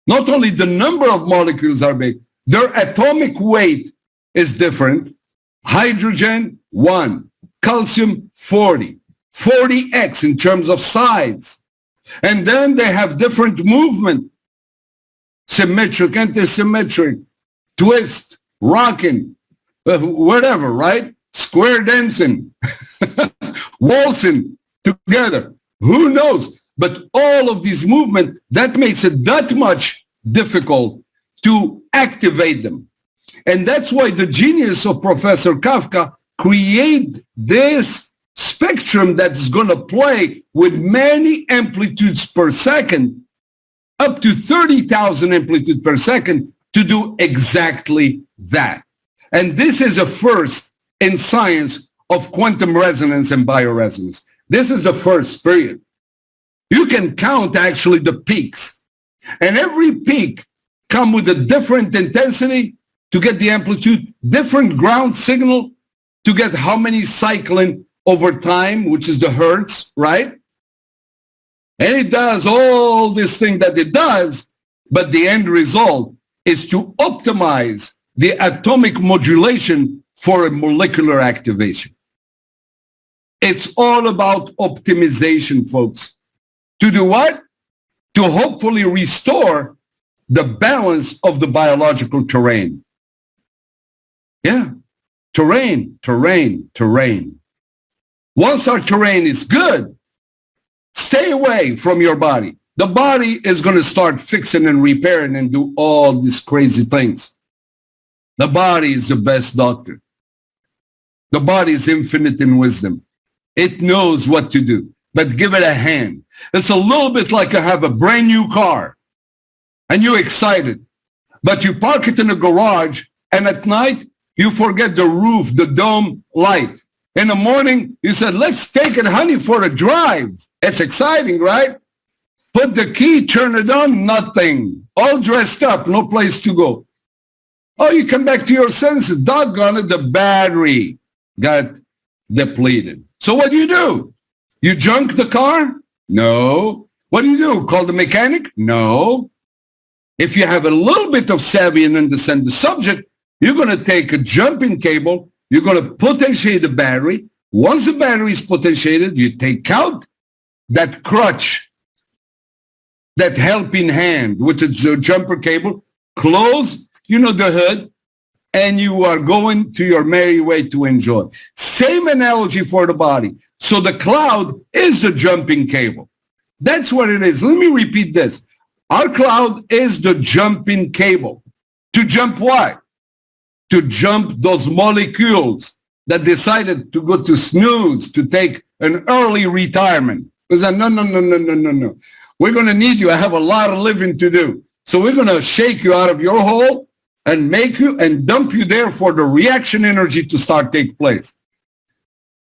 Not only the number of molecules are big, their atomic weight is different. Hydrogen, 1. Calcium, 40. 40x in terms of size. And then they have different movement. Symmetric, anti-symmetric, twist, rocking, whatever, right? Square dancing, waltzing together. Who knows? But all of these movement, that makes it that much difficult to activate them. And that's why the genius of Professor Kafka create this spectrum that's going to play with many amplitudes per second, up to 30,000 amplitude per second, to do exactly that. And this is a first in science of quantum resonance and bioresonance. This is the first, period. You can count actually the peaks. And every peak comes with a different intensity to get the amplitude, different ground signal to get how many cycling over time, which is the hertz, right? And it does all this thing that it does, but the end result is to optimize the atomic modulation for a molecular activation. It's all about optimization, folks. To do what? To hopefully restore the balance of the biological terrain. Yeah, terrain. Once our terrain is good, stay away from your body. The body is going to start fixing and repairing and do all these crazy things. The body is the best doctor. The body is infinite in wisdom. It knows what to do, but give it a hand. It's a little bit like you have a brand new car and you're excited, but you park it in a garage and at night you forget the roof, the dome light. In the morning, you said, let's take it, honey, for a drive. It's exciting, right? Put the key, turn it on, nothing. All dressed up, no place to go. Oh, you come back to your senses. Doggone it, the battery got depleted. So what do? You junk the car? No. What do? Call the mechanic? No. If you have a little bit of savvy and understand the subject, you're going to take a jumping cable, you're going to potentiate the battery. Once the battery is potentiated, you take out that crutch, that helping hand with the jumper cable, close, the hood, and you are going to your merry way to enjoy. Same analogy for the body. So the cloud is the jumping cable. That's what it is. Let me repeat this. Our cloud is the jumping cable. To jump what? To jump those molecules that decided to go to snooze, to take an early retirement. We said, no. We're going to need you. I have a lot of living to do. So we're going to shake you out of your hole and make you and dump you there for the reaction energy to start take place.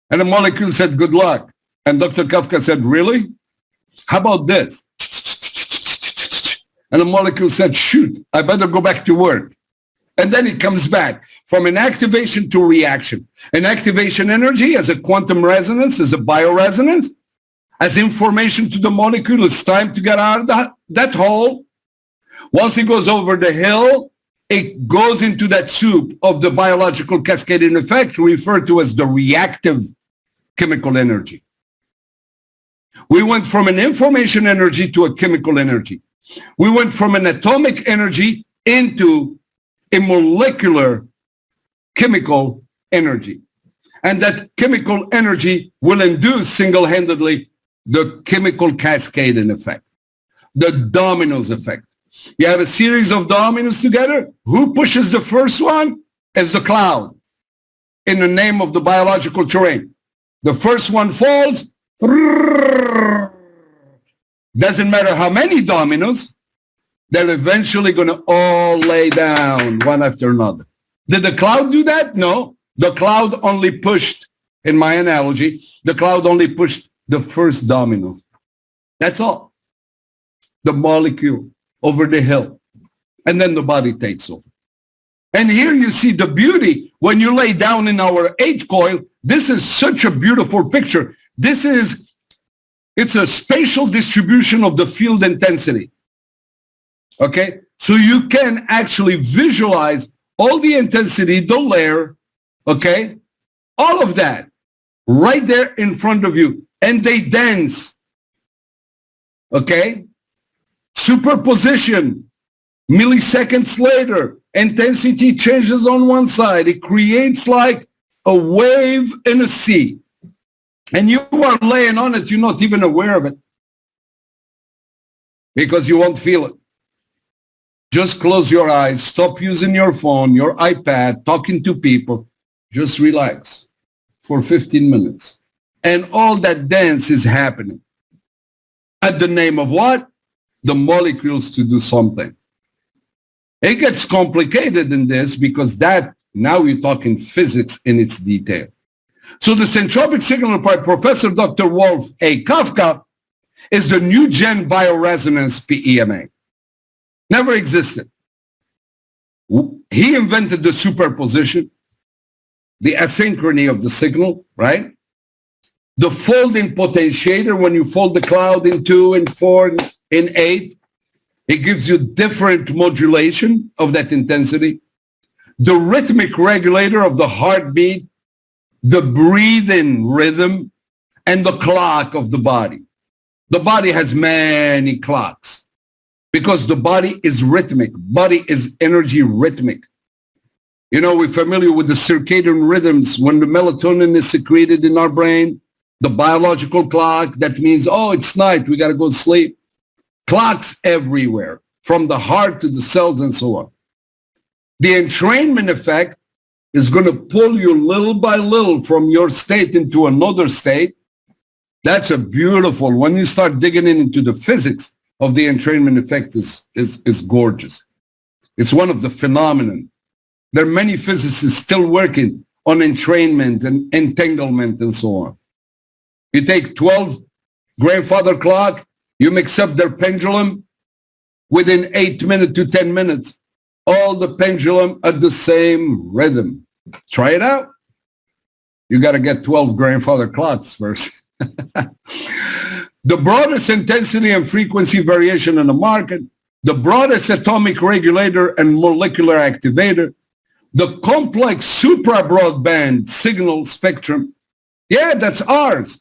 And the molecule said, good luck. And Dr. Kafka said, really? How about this? And the molecule said, shoot, I better go back to work. And then it comes back from an activation to reaction. An activation energy as a quantum resonance, as a bioresonance, as information to the molecule, it's time to get out of that hole. Once it goes over the hill, it goes into that soup of the biological cascading effect referred to as the reactive chemical energy. We went from an information energy to a chemical energy. We went from an atomic energy into a molecular chemical energy. And that chemical energy will induce single-handedly the chemical cascading effect, the dominoes effect. You have a series of dominoes together. Who pushes the first one? Is the cloud in the name of the biological terrain. The first one falls. Doesn't matter how many dominoes, they're eventually going to all lay down one after another. Did the cloud do that? No. The cloud only pushed, in my analogy, the cloud only pushed the first domino. That's all. The molecule over the hill. And then the body takes over. And here you see the beauty. When you lay down in our 8 coil, this is such a beautiful picture. It's a spatial distribution of the field intensity. Okay? So you can actually visualize all the intensity, the layer, okay? All of that right there in front of you. And they dance. Okay? Superposition. Milliseconds later, intensity changes on one side. It creates like a wave in a sea. And you are laying on it, you're not even aware of it. Because you won't feel it. Just close your eyes, stop using your phone, your iPad, talking to people. Just relax for 15 minutes. And all that dance is happening. At the name of what? The molecules to do something. It gets complicated in this because that, now we're talking physics in its detail. So the centropic signal by Professor Dr. Wolf A. Kafka is the new gen bioresonance PEMA. Never existed. He invented the superposition, the asynchrony of the signal, right? The folding potentiator, when you fold the cloud in 2, in 4, in 8, it gives you different modulation of that intensity. The rhythmic regulator of the heartbeat, the breathing rhythm, and the clock of the body. The body has many clocks because the body is rhythmic. Body is energy rhythmic. You know, we're familiar with the circadian rhythms. When the melatonin is secreted in our brain, the biological clock, that means, oh, it's night, we got to go to sleep. Clocks everywhere, from the heart to the cells and so on. The entrainment effect is going to pull you little by little from your state into another state. That's a beautiful, when you start digging into the physics of the entrainment effect is gorgeous. It's one of the phenomenon. There are many physicists still working on entrainment and entanglement and so on. You take 12 grandfather clock, you mix up their pendulum, within 8 minutes to 10 minutes, all the pendulum at the same rhythm. Try it out. You got to get 12 grandfather clocks first. The broadest intensity and frequency variation in the market, the broadest atomic regulator and molecular activator, the complex supra-broadband signal spectrum. Yeah, that's ours.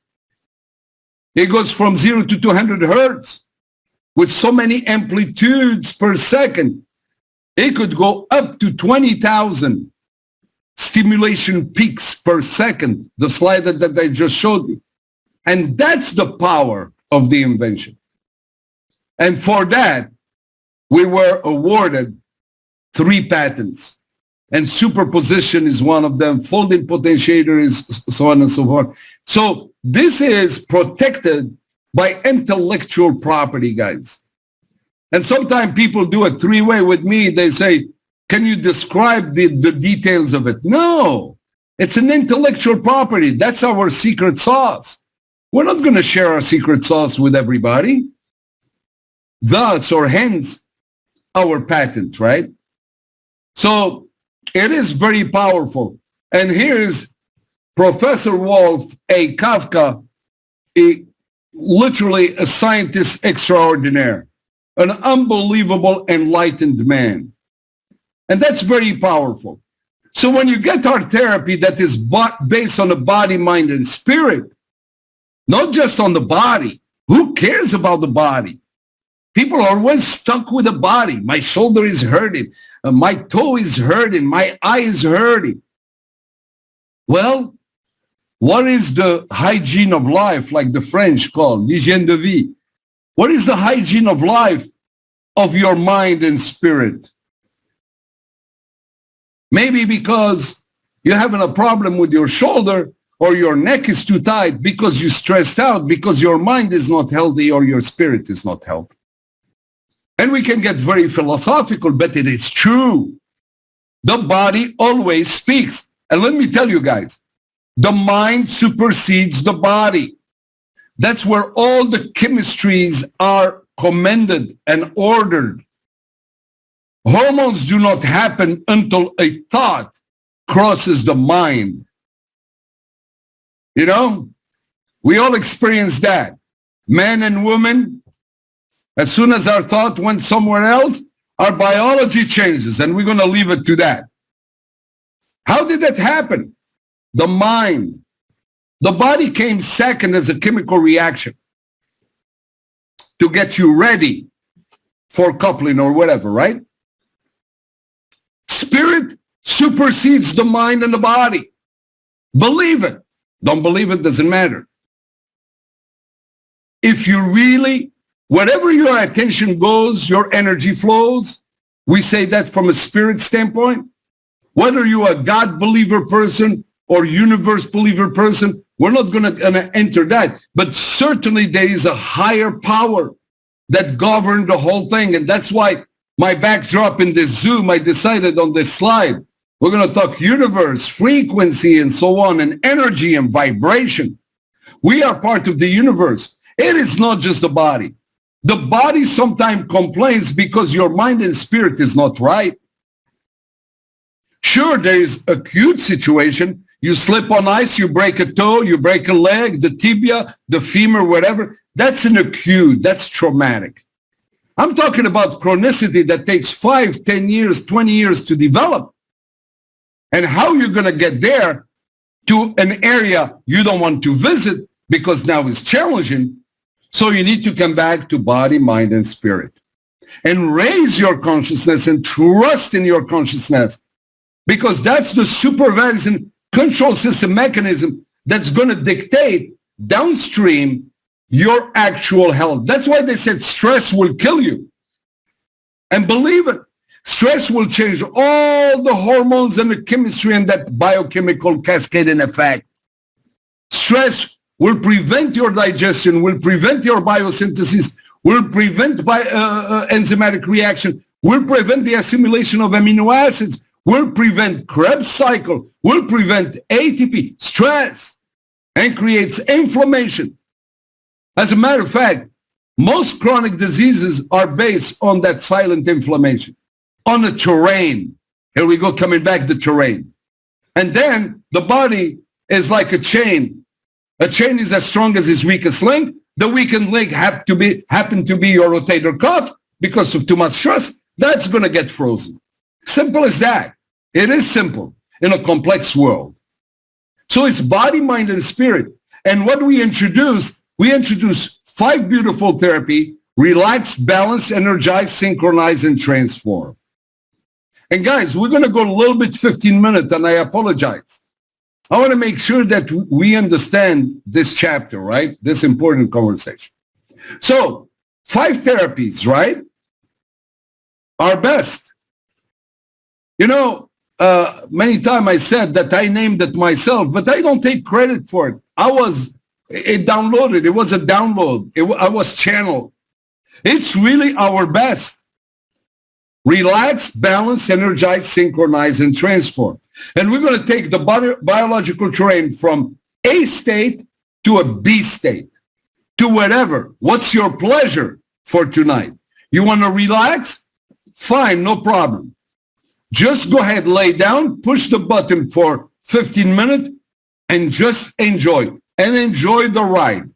It goes from 0 to 200 hertz with so many amplitudes per second. It could go up to 20,000 stimulation peaks per second, the slide that I just showed you. And that's the power of the invention. And for that, we were awarded 3 patents. And superposition is one of them. Folding potentiator is so on and so forth. So this is protected by intellectual property, guys. And sometimes people do a 3-way with me. They say, can you describe the details of it? No, it's an intellectual property. That's our secret sauce. We're not going to share our secret sauce with everybody. Thus, or hence, our patent, right? So it is very powerful. And here's Professor Wolf A. Kafka, literally a scientist extraordinaire, an unbelievable enlightened man. And that's very powerful. So when you get our therapy that is based on the body, mind, and spirit, not just on the body. Who cares about the body? People are always stuck with the body. My shoulder is hurting. My toe is hurting. My eye is hurting. Well, what is the hygiene of life, like the French call l'hygiène de vie? What is the hygiene of life of your mind and spirit? Maybe because you're having a problem with your shoulder, or your neck is too tight because you're stressed out, because your mind is not healthy or your spirit is not healthy. And we can get very philosophical, but it is true. The body always speaks. And let me tell you guys, the mind supersedes the body. That's where all the chemistries are commended and ordered. Hormones do not happen until a thought crosses the mind. You know, we all experience that. Men and women, as soon as our thought went somewhere else, our biology changes, and we're going to leave it to that. How did that happen? The mind. The body came second as a chemical reaction to get you ready for coupling or whatever, right? Spirit supersedes the mind and the body. Believe it. Don't believe it, doesn't matter. If you really, wherever your attention goes, your energy flows. We say that from a spirit standpoint. Whether you're a God believer person or universe believer person, We're not going to enter that. But certainly there is a higher power that governed the whole thing. And that's why my backdrop in this Zoom, I decided on this slide, we're going to talk universe, frequency, and so on, and energy and vibration. We are part of the universe. It is not just the body. The body sometimes complains because your mind and spirit is not right. Sure, there is acute situation. You slip on ice, you break a toe, you break a leg, the tibia, the femur, whatever. That's an acute, that's traumatic. I'm talking about chronicity that takes 5, 10 years, 20 years to develop. And how you're going to get there to an area you don't want to visit because now it's challenging. So you need to come back to body, mind, and spirit. And raise your consciousness and trust in your consciousness. Because that's the supervision control system mechanism that's going to dictate downstream your actual health. That's why they said stress will kill you. And believe it, stress will change all the hormones and the chemistry and that biochemical cascading effect. Stress will prevent your digestion, will prevent your biosynthesis, will prevent enzymatic reaction, will prevent the assimilation of amino acids, will prevent Krebs cycle, will prevent ATP, stress, and creates inflammation. As a matter of fact, most chronic diseases are based on that silent inflammation, on the terrain. Here we go, coming back to terrain. And then the body is like a chain. A chain is as strong as its weakest link. The weakened link happen to be your rotator cuff because of too much stress. That's going to get frozen. Simple as that. It is simple in a complex world. So it's body, mind, and spirit. And what we introduced 5 beautiful therapy: relax, balance, energize, synchronize, and transform. And guys, we're going to go a little bit 15 minutes, and I apologize. I want to make sure that we understand this chapter, right? This important conversation. So 5 therapies, right, are best. You know, many times I said that I named it myself, but I don't take credit for it. It downloaded. It was a download. I was channeled. It's really our best. Relax, balance, energize, synchronize, and transform. And we're going to take the biological terrain from A state to a B state, to whatever. What's your pleasure for tonight? You want to relax? Fine, no problem. Just go ahead, lay down, push the button for 15 minutes, and just enjoy. And enjoy the ride.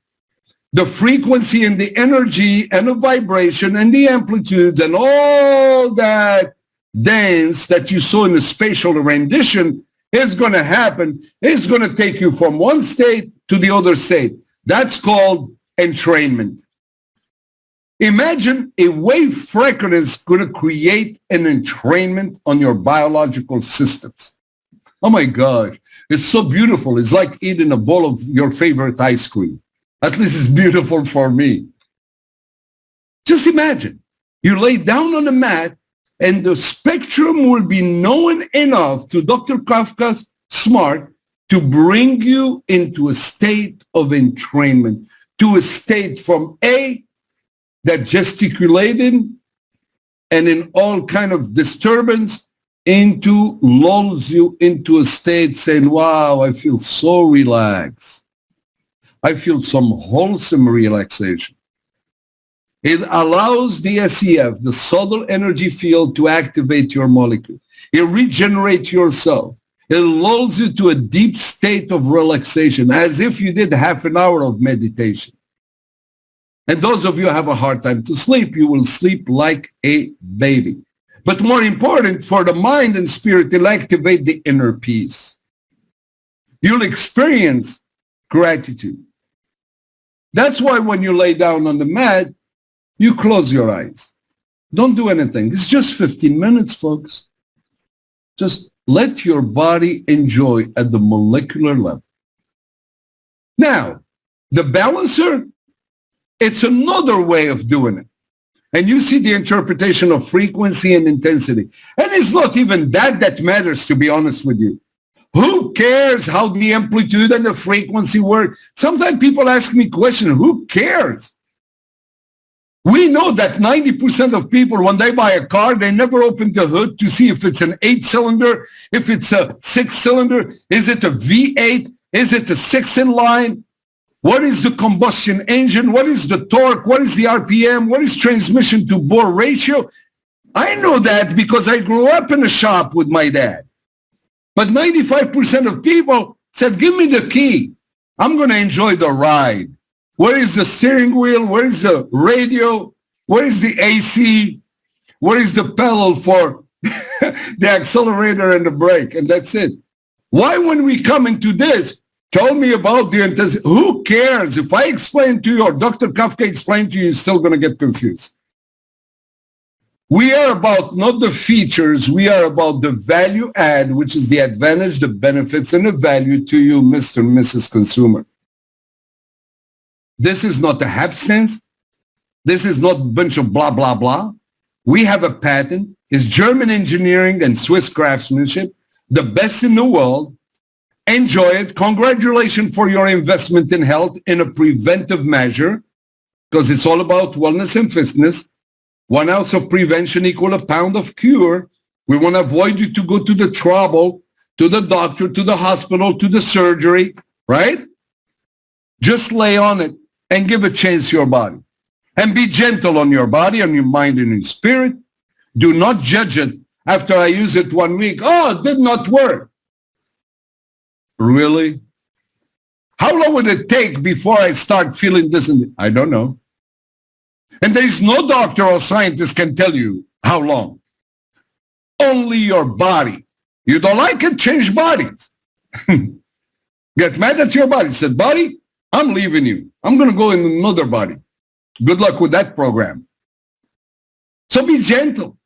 The frequency and the energy and the vibration and the amplitudes and all that dance that you saw in the spatial rendition is going to happen. It's going to take you from one state to the other state. That's called entrainment. Imagine a wave frequency going to create an entrainment on your biological systems. Oh my gosh. It's so beautiful. It's like eating a bowl of your favorite ice cream. At least it's beautiful for me. Just imagine. You lay down on the mat and the spectrum will be known enough to Dr. Kafka's smart to bring you into a state of entrainment, to a state from A, that gesticulating and in all kind of disturbance, into lulls you into a state saying, wow, I feel so relaxed. I feel some wholesome relaxation. It allows the SEF, the subtle energy field, to activate your molecule. It regenerates yourself. It lulls you to a deep state of relaxation, as if you did half an hour of meditation. And those of you who have a hard time to sleep, you will sleep like a baby. But more important, for the mind and spirit, it'll activate the inner peace. You'll experience gratitude. That's why when you lay down on the mat, you close your eyes. Don't do anything. It's just 15 minutes, folks. Just let your body enjoy at the molecular level. Now, the balancer, it's another way of doing it. And you see the interpretation of frequency and intensity. And it's not even that matters, to be honest with you. Who cares how the amplitude and the frequency work? Sometimes people ask me questions, who cares? We know that 90% of people, when they buy a car, they never open the hood to see if it's an 8-cylinder, if it's a 6-cylinder, is it a V8, is it a 6-in-line? What is the combustion engine? What is the torque? What is the RPM? What is transmission to bore ratio? I know that because I grew up in a shop with my dad. But 95% of people said, give me the key. I'm going to enjoy the ride. Where is the steering wheel? Where is the radio? Where is the AC? Where is the pedal for the accelerator and the brake? And that's it. Why, when we come into this, tell me about the intensity? Who cares? If I explain to you or Dr. Kafka explained to you, you're still going to get confused. We are about not the features. We are about the value add, which is the advantage, the benefits, and the value to you, Mr. and Mrs. Consumer. This is not a hapstance. This is not a bunch of blah, blah, blah. We have a patent. It's German engineering and Swiss craftsmanship, the best in the world. Enjoy it. Congratulations for your investment in health in a preventive measure, because it's all about wellness and fitness. 1 ounce of prevention equal a pound of cure. We want to avoid you to go to the trouble, to the doctor, to the hospital, to the surgery, right? Just lay on it and give a chance to your body. And be gentle on your body, on your mind, and your spirit. Do not judge it after I use it 1 week. Oh, it did not work. Really? How long would it take before I start feeling this? I don't know. And there is no doctor or scientist can tell you how long. Only your body. You don't like it, change bodies. Get mad at your body. Said, body, I'm leaving you. I'm going to go in another body. Good luck with that program. So be gentle.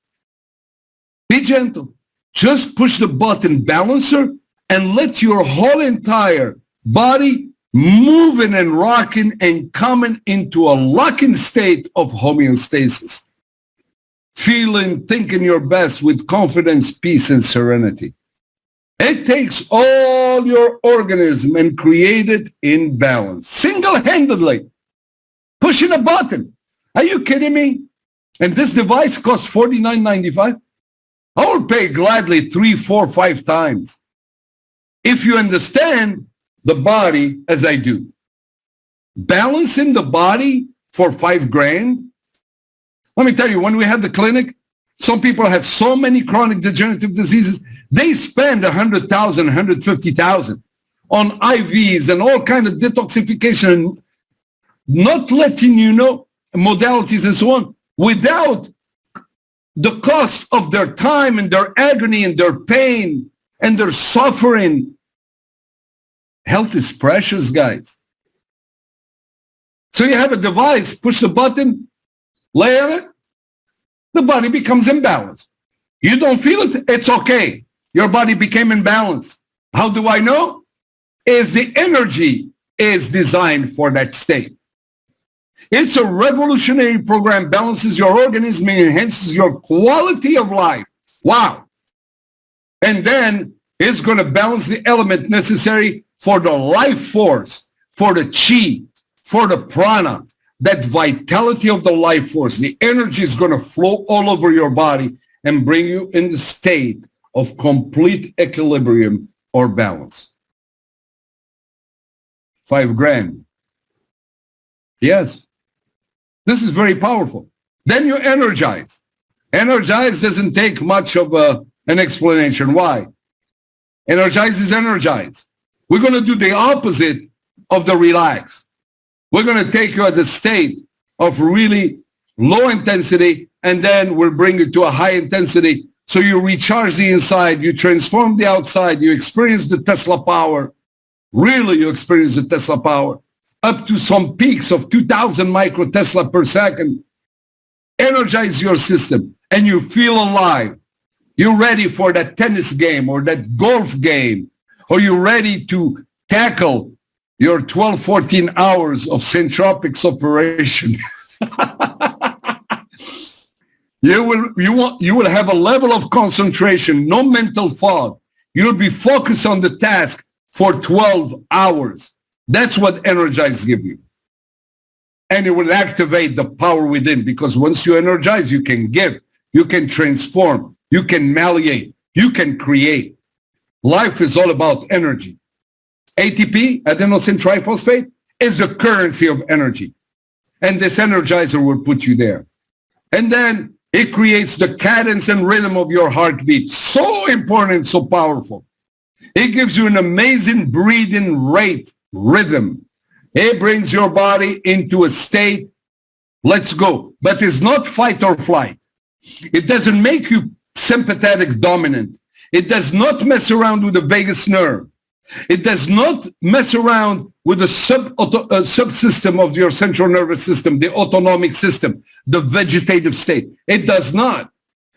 Be gentle. Just push the button balancer and let your whole entire body moving and rocking and coming into a locking state of homeostasis. Feeling, thinking your best with confidence, peace, and serenity. It takes all your organism and create it in balance. Single-handedly. Pushing a button. Are you kidding me? And this device costs $49.95. I will pay gladly 3, 4, 5 times. If you understand the body as I do. Balancing the body for $5,000. Let me tell you, when we had the clinic, some people had so many chronic degenerative diseases, they spend $100,000, $150,000 on IVs and all kinds of detoxification, not letting you know modalities and so on, without the cost of their time and their agony and their pain and their suffering. Health is precious, guys. So you have a device, push the button, lay on it, the body becomes imbalanced. You don't feel it, it's okay. Your body became imbalanced. How do I know? Is the energy is designed for that state. It's a revolutionary program, balances your organism and enhances your quality of life. Wow. And then it's going to balance the element necessary for the life force, for the chi, for the prana, that vitality of the life force. The energy is going to flow all over your body and bring you in the state of complete equilibrium or balance. $5,000. Yes. This is very powerful. Then you energize. Energize doesn't take much of an explanation. Why? Energize is energize. We're going to do the opposite of the relax. We're going to take you at the state of really low intensity, and then we'll bring you to a high intensity. So you recharge the inside, you transform the outside, you experience the Tesla power. Really, you experience the Tesla power. Up to some peaks of 2,000 micro Tesla per second. Energize your system, and you feel alive. You're ready for that tennis game or that golf game. Or you're ready to tackle your 12, 14 hours of centropics operation. You will have a level of concentration, no mental fog. You'll be focused on the task for 12 hours. That's what Energize gives you. And it will activate the power within, because once you energize, you can give, you can transform, you can malleate, you can create. Life is all about energy. ATP, adenosine triphosphate, is the currency of energy. And this energizer will put you there. And then it creates the cadence and rhythm of your heartbeat. So important, so powerful. It gives you an amazing breathing rate, rhythm. It brings your body into a state, let's go. But it's not fight or flight. It doesn't make you sympathetic dominant. It does not mess around with the vagus nerve. It does not mess around with the subsystem of your central nervous system, the autonomic system, the vegetative state. It does not.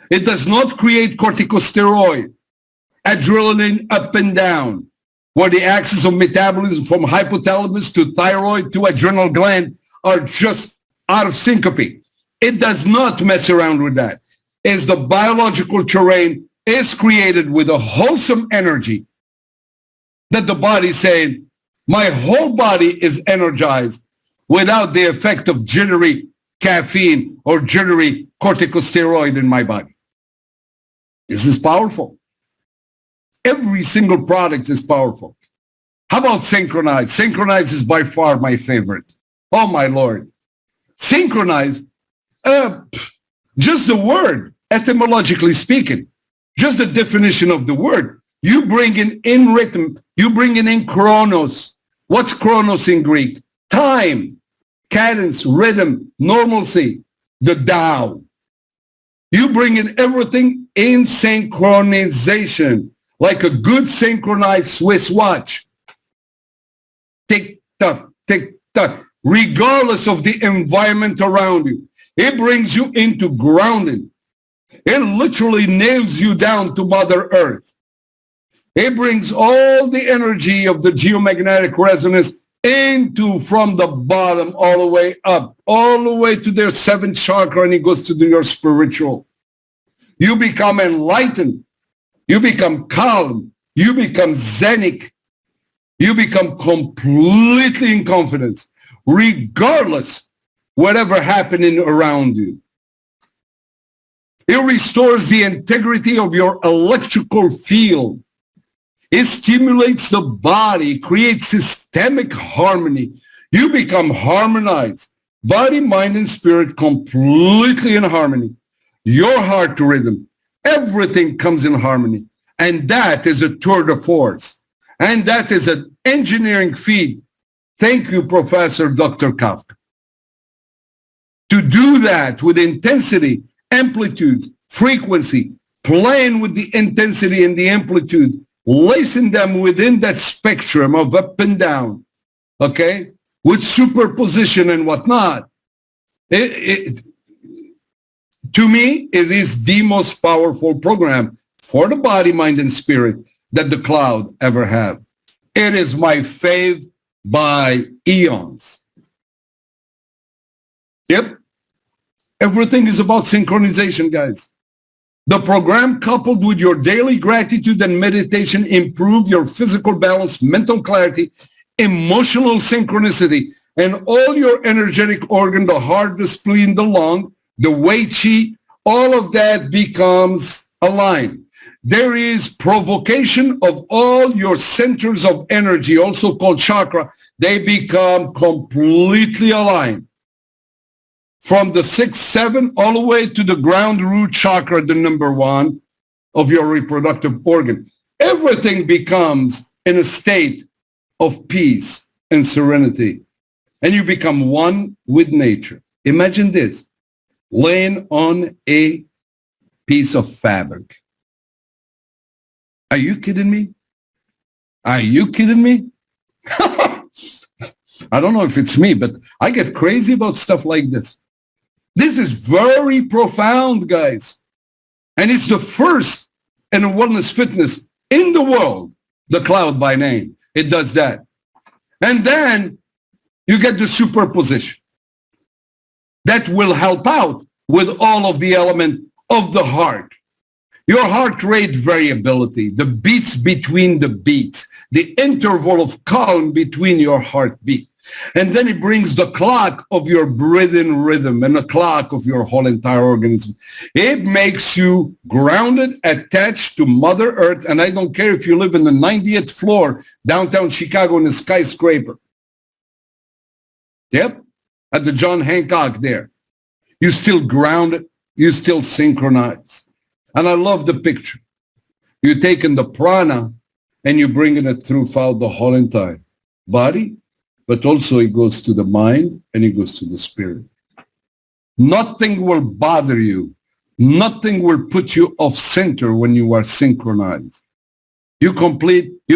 It does not create corticosteroid, adrenaline up and down, where the axis of metabolism from hypothalamus to thyroid to adrenal gland are just out of syncope. It does not mess around with that. As the biological terrain is created with a wholesome energy, that the body is saying, my whole body is energized without the effect of jittery caffeine or jittery corticosteroid in my body. This is powerful. Every single product is powerful. How about Synchronize? Synchronize is by far my favorite. Oh, my Lord. Synchronize, just the word, etymologically speaking, just the definition of the word. You bring in rhythm, you bring in chronos. What's chronos in Greek? Time, cadence, rhythm, normalcy, the Tao. You bring in everything in synchronization, like a good synchronized Swiss watch. Tick tock, regardless of the environment around you. It brings you into grounding. It literally nails you down to Mother Earth. It brings all the energy of the geomagnetic resonance into from the bottom all the way up, all the way to their seventh chakra, and it goes to your spiritual. You become enlightened. You become calm. You become zenic. You become completely in confidence, regardless whatever happening around you. It restores the integrity of your electrical field. It stimulates the body, creates systemic harmony. You become harmonized. Body, mind, and spirit completely in harmony. Your heart rhythm, everything comes in harmony. And that is a tour de force. And that is an engineering feat. Thank you, Professor Dr. Kafka. To do that with intensity, amplitude, frequency, playing with the intensity and the amplitude, lacing them within that spectrum of up and down, okay, with superposition and whatnot, to me, it is the most powerful program for the body, mind, and spirit that the cloud ever have. It is my fave by eons. Yep. Everything is about synchronization, guys. The program, coupled with your daily gratitude and meditation, improve your physical balance, mental clarity, emotional synchronicity, and all your energetic organ, the heart, the spleen, the lung, the Wei Qi, all of that becomes aligned. There is provocation of all your centers of energy, also called chakra. They become completely aligned. From the 6th, 7th, all the way to the ground root chakra, the number 1 of your reproductive organ. Everything becomes in a state of peace and serenity. And you become one with nature. Imagine this, laying on a piece of fabric. Are you kidding me? Are you kidding me? I don't know if it's me, but I get crazy about stuff like this. This is very profound, guys. And it's the first in a wellness fitness in the world, the cloud by name. It does that. And then you get the superposition. That will help out with all of the element of the heart. your heart rate variability, the beats between the beats, the interval of calm between your heartbeat. And then it brings the clock of your breathing rhythm and the clock of your whole entire organism. It makes you grounded, attached to Mother Earth. And I don't care if you live in the 90th floor, downtown Chicago in a skyscraper. Yep, at the John Hancock there. You're still grounded. You're still synchronized. And I love the picture. You're taking the prana and you're bringing it throughout the whole entire body, but also it goes to the mind and it goes to the spirit. Nothing will bother you. Nothing will put you off center when you are synchronized. You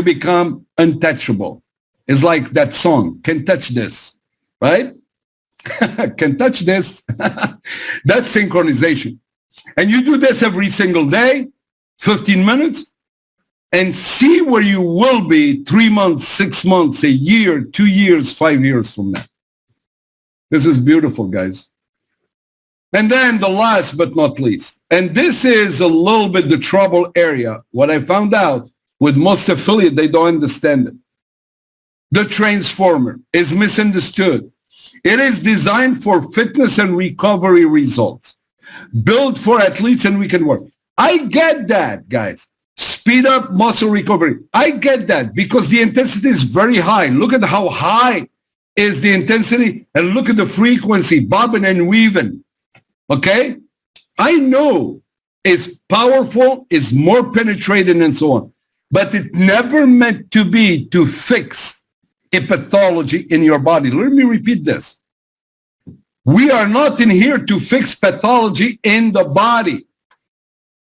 become untouchable. It's like that song, Can't Touch This, right? Can touch this. That's synchronization. And you do this every single day, 15 minutes, and see where you will be 3 months, 6 months, a year, 2 years, 5 years from now. This is beautiful, guys. And then the last but not least, and this is a little bit the trouble area. What I found out with most affiliates, they don't understand it. The transformer is misunderstood. It is designed for fitness and recovery results, built for athletes and weekend work. I get that, guys. Speed up muscle recovery. I get that because the intensity is very high. Look at how high is the intensity and look at the frequency, bobbing and weaving. Okay? I know it's powerful, it's more penetrating and so on, but it never meant to be to fix a pathology in your body. Let me repeat this. We are not in here to fix pathology in the body.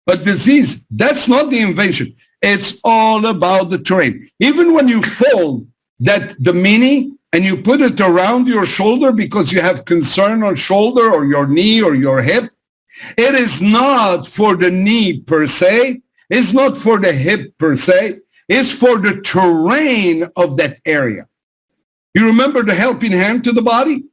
But disease, that's not the invention. It's all about the terrain. Even when you fold the mini and you put it around your shoulder because you have concern on shoulder or your knee or your hip, it is not for the knee per se. It's not for the hip per se. It's for the terrain of that area. You remember the helping hand to the body?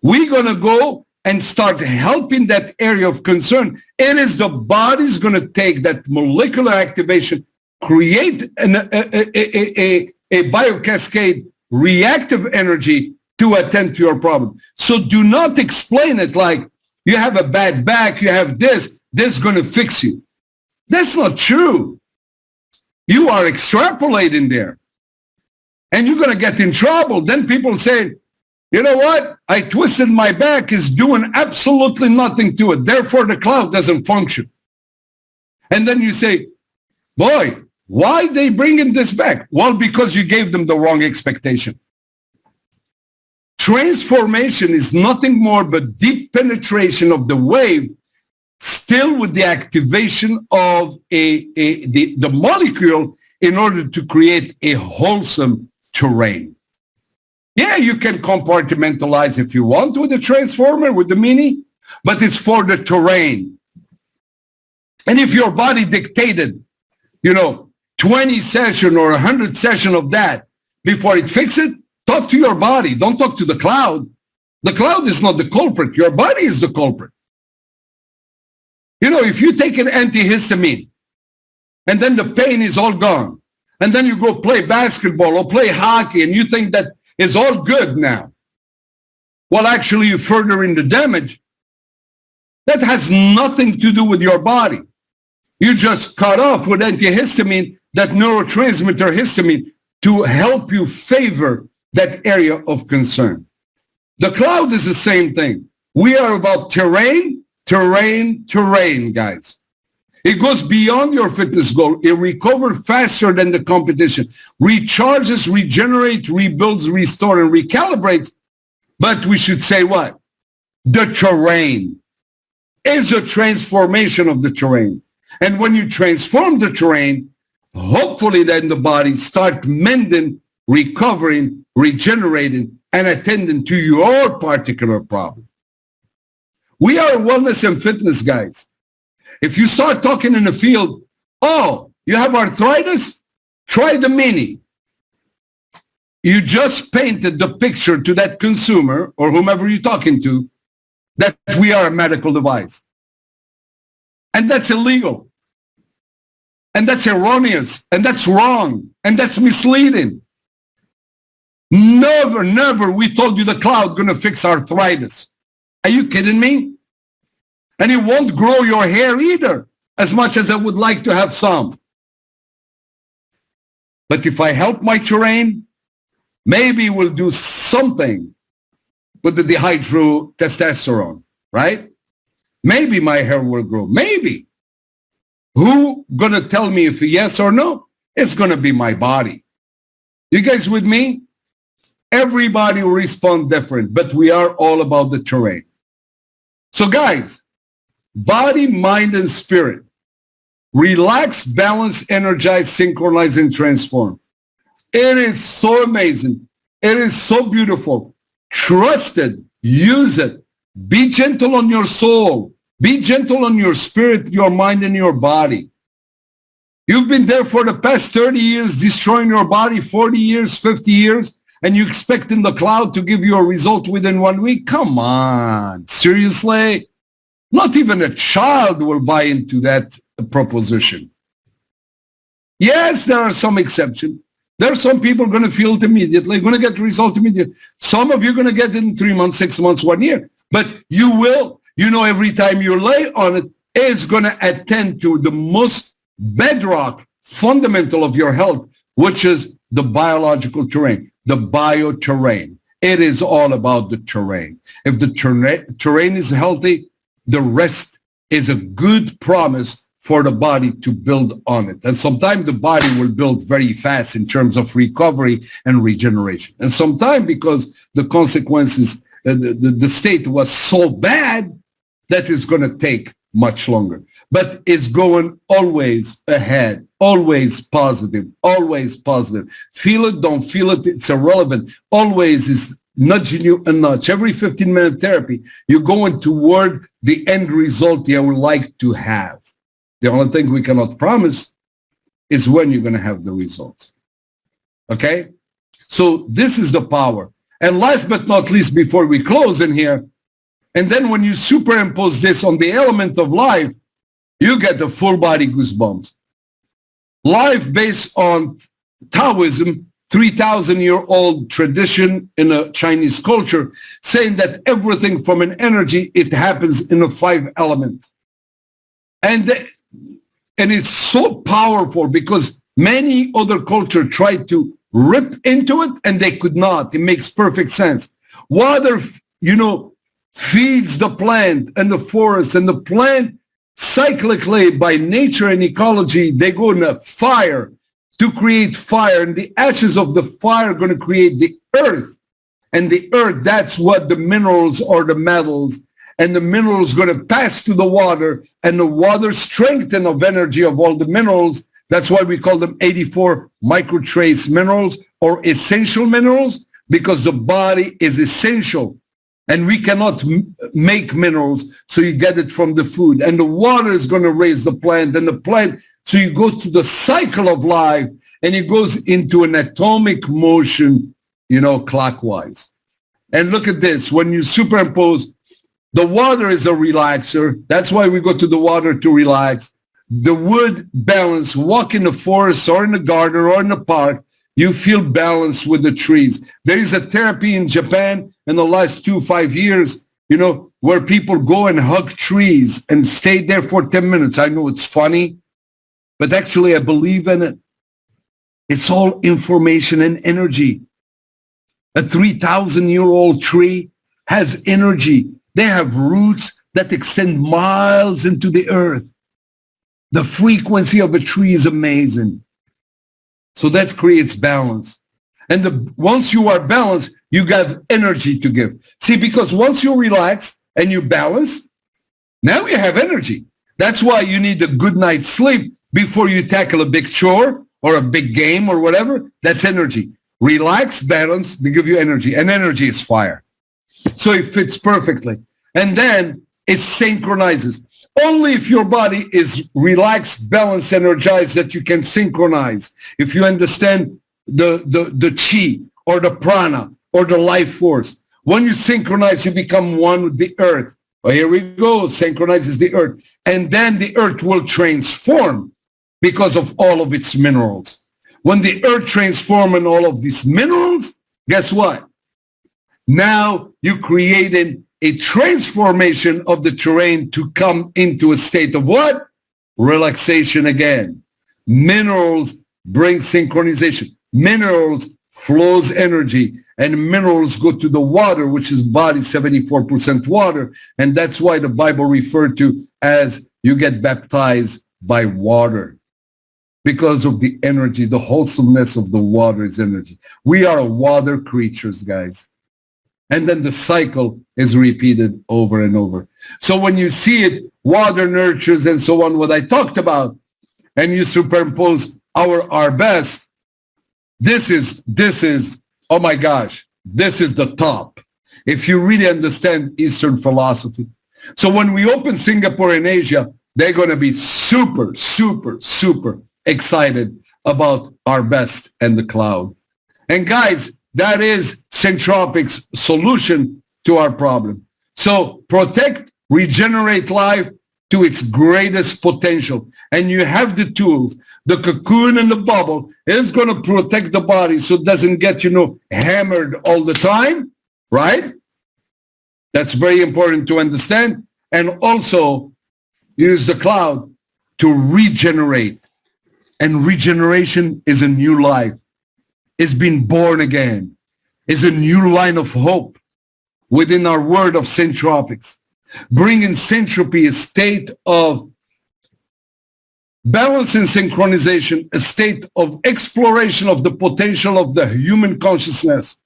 We're going to go and start helping that area of concern. It is the body's going to take that molecular activation, create a biocascade reactive energy to attend to your problem. So do not explain it like you have a bad back, you have this is going to fix you. That's not true. You are extrapolating there. And you're going to get in trouble. Then people say, you know what? I twisted my back, is doing absolutely nothing to it. Therefore, the cloud doesn't function. And then you say, boy, why they bringing this back? Well, because you gave them the wrong expectation. Transformation is nothing more but deep penetration of the wave, still with the activation of the molecule in order to create a wholesome terrain. Yeah, you can compartmentalize if you want with the transformer, with the mini, but it's for the terrain. And if your body dictated, 20 session or 100 session of that before it fixes it, talk to your body. Don't talk to the cloud. The cloud is not the culprit. Your body is the culprit. If you take an antihistamine and then the pain is all gone, and then you go play basketball or play hockey and you think that it's all good now. Well, actually, you're furthering the damage. That has nothing to do with your body. You just cut off with antihistamine, that neurotransmitter histamine, to help you favor that area of concern. The cloud is the same thing. We are about terrain, guys. It goes beyond your fitness goal. It recovers faster than the competition. Recharges, regenerates, rebuilds, restores, and recalibrates. But we should say what? The terrain is a transformation of the terrain. And when you transform the terrain, hopefully then the body starts mending, recovering, regenerating, and attending to your particular problem. We are wellness and fitness guys. If you start talking in the field, oh, you have arthritis? Try the mini. You just painted the picture to that consumer or whomever you're talking to that we are a medical device. And that's illegal. And that's erroneous, and that's wrong, and that's misleading. Never, we told you the cloud going to fix arthritis. Are you kidding me? And it won't grow your hair either, as much as I would like to have some. But if I help my terrain, maybe we'll do something with the dihydrotestosterone, right? Maybe my hair will grow, maybe. Who gonna tell me if yes or no? It's gonna be my body. You guys with me? Everybody will respond different, but we are all about the terrain. So guys, body, mind, and spirit. Relax, balance, energize, synchronize, and transform. It is so amazing. It is so beautiful. Trust it. Use it. Be gentle on your soul. Be gentle on your spirit, your mind, and your body. You've been there for the past 30 years, destroying your body, 40 years, 50 years, and you expecting the cloud to give you a result within 1 week? Come on. Seriously? Not even a child will buy into that proposition. Yes, there are some exceptions. There are some people going to feel it immediately, going to get the result immediately. Some of you are going to get it in 3 months, 6 months, 1 year. But you will, every time you lay on it, is going to attend to the most bedrock, fundamental of your health, which is the biological terrain, the bioterrain. It is all about the terrain. If the terrain is healthy, the rest is a good promise for the body to build on it. And sometimes the body will build very fast in terms of recovery and regeneration. And sometimes because the consequences, the state was so bad that it's going to take much longer. But it's going always ahead, always positive, always positive. Feel it, don't feel it, it's irrelevant. Always is nudging you a nudge. Every 15-minute therapy, you're going toward the end result you would like to have. The only thing we cannot promise is when you're going to have the results. Okay? So this is the power. And last but not least, before we close in here, and then when you superimpose this on the element of life, you get the full body goosebumps. Life based on Taoism, 3,000-year-old tradition in a Chinese culture, saying that everything from an energy, it happens in a 5 element. And it's so powerful because many other cultures tried to rip into it and they could not. It makes perfect sense. Water, feeds the plant and the forest, and the plant cyclically by nature and ecology, they go in a fire to create fire, and the ashes of the fire are going to create the earth. And the earth, that's what the minerals or the metals, and the minerals going to pass to the water, and the water strengthen of energy of all the minerals. That's why we call them 84 microtrace minerals or essential minerals, because the body is essential. And we cannot make minerals, so you get it from the food. And the water is going to raise the plant, and the plant, so you go to the cycle of life, and it goes into an atomic motion, clockwise. And look at this. When you superimpose, the water is a relaxer. That's why we go to the water to relax. The wood balance, walk in the forest or in the garden or in the park, you feel balanced with the trees. There is a therapy in Japan in the last 5 years, where people go and hug trees and stay there for 10 minutes. I know it's funny, but actually I believe in it. It's all information and energy. A 3,000-year-old tree has energy. They have roots that extend miles into the earth. The frequency of a tree is amazing. So that creates balance. And once you are balanced, you have energy to give. See, because once you relax and you balance, now you have energy. That's why you need a good night's sleep before you tackle a big chore or a big game or whatever. That's energy. Relax, balance, they give you energy. And energy is fire. So it fits perfectly. And then it synchronizes. Only if your body is relaxed, balanced, energized, that you can synchronize. If you understand the chi or the prana or the life force. When you synchronize, you become one with the earth. Well, here we go, synchronizes the earth. And then the earth will transform. because of all of its minerals. When the earth transforms in all of these minerals, guess what? Now you created a transformation of the terrain to come into a state of what? Relaxation again. Minerals bring synchronization. Minerals flows energy, and minerals go to the water, which is body 74% water. And that's why the Bible referred to as you get baptized by water, because of the energy, the wholesomeness of the water is energy. We are water creatures, guys. And then the cycle is repeated over and over. So when you see it, water nurtures and so on, what I talked about, and you superimpose our best, this is, oh my gosh, this is the top. If you really understand Eastern philosophy. So when we open Singapore in Asia, they're going to be super, super, super excited about our best and the cloud. And guys, that is Centropic's solution to our problem. So protect, regenerate life to its greatest potential. And you have the tools. The cocoon and the bubble is going to protect the body so it doesn't get, hammered all the time, right? That's very important to understand. And also use the cloud to regenerate. And regeneration is a new life. It's been born again. It's a new line of hope within our world of Centropics. Bringing Centropy a state of balance and synchronization, a state of exploration of the potential of the human consciousness.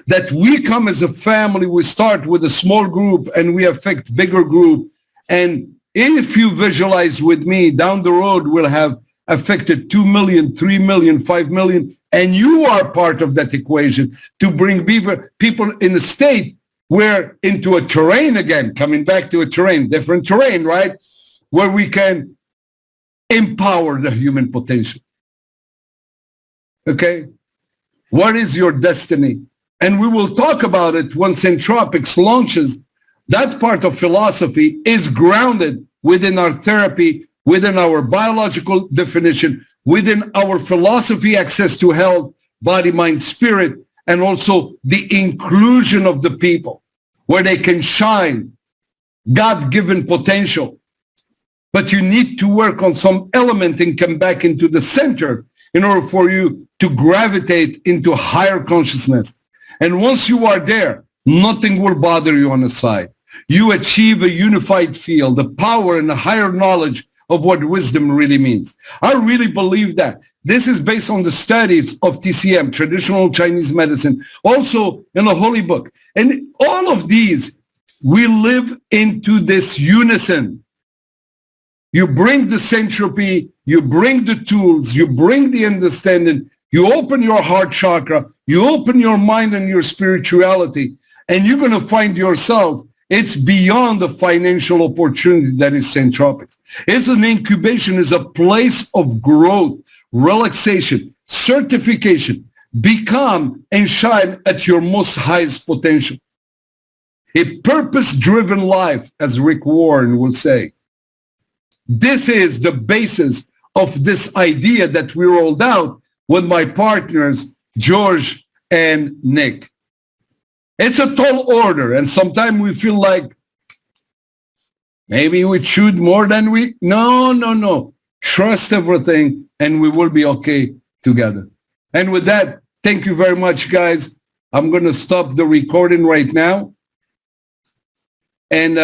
That we come as a family, we start with a small group and we affect bigger group. And if you visualize with me, down the road we'll have affected 2 million, 3 million, 5 million, and you are part of that equation to bring people in a state where into a terrain again, coming back to a terrain, different terrain, right? Where we can empower the human potential. Okay? What is your destiny? And we will talk about it when Centropics launches. That part of philosophy is grounded within our therapy, within our biological definition, within our philosophy, access to health, body, mind, spirit, and also the inclusion of the people where they can shine God-given potential. But you need to work on some element and come back into the center in order for you to gravitate into higher consciousness. And once you are there, nothing will bother you on the side. You achieve a unified field, the power and the higher knowledge of what wisdom really means. I really believe that. This is based on the studies of TCM, traditional Chinese medicine, also in the Holy Book. And all of these, we live into this unison. You bring the Centropy, you bring the tools, you bring the understanding, you open your heart chakra, you open your mind and your spirituality, and you're going to find yourself. It's beyond the financial opportunity that is Centropics. It's an incubation, it's a place of growth, relaxation, certification. Become and shine at your most highest potential. A purpose-driven life, as Rick Warren will say. This is the basis of this idea that we rolled out with my partners, George and Nick. It's a tall order, and sometimes we feel like maybe we chewed more than we... No. Trust everything, and we will be okay together. And with that, thank you very much, guys. I'm going to stop the recording right now. And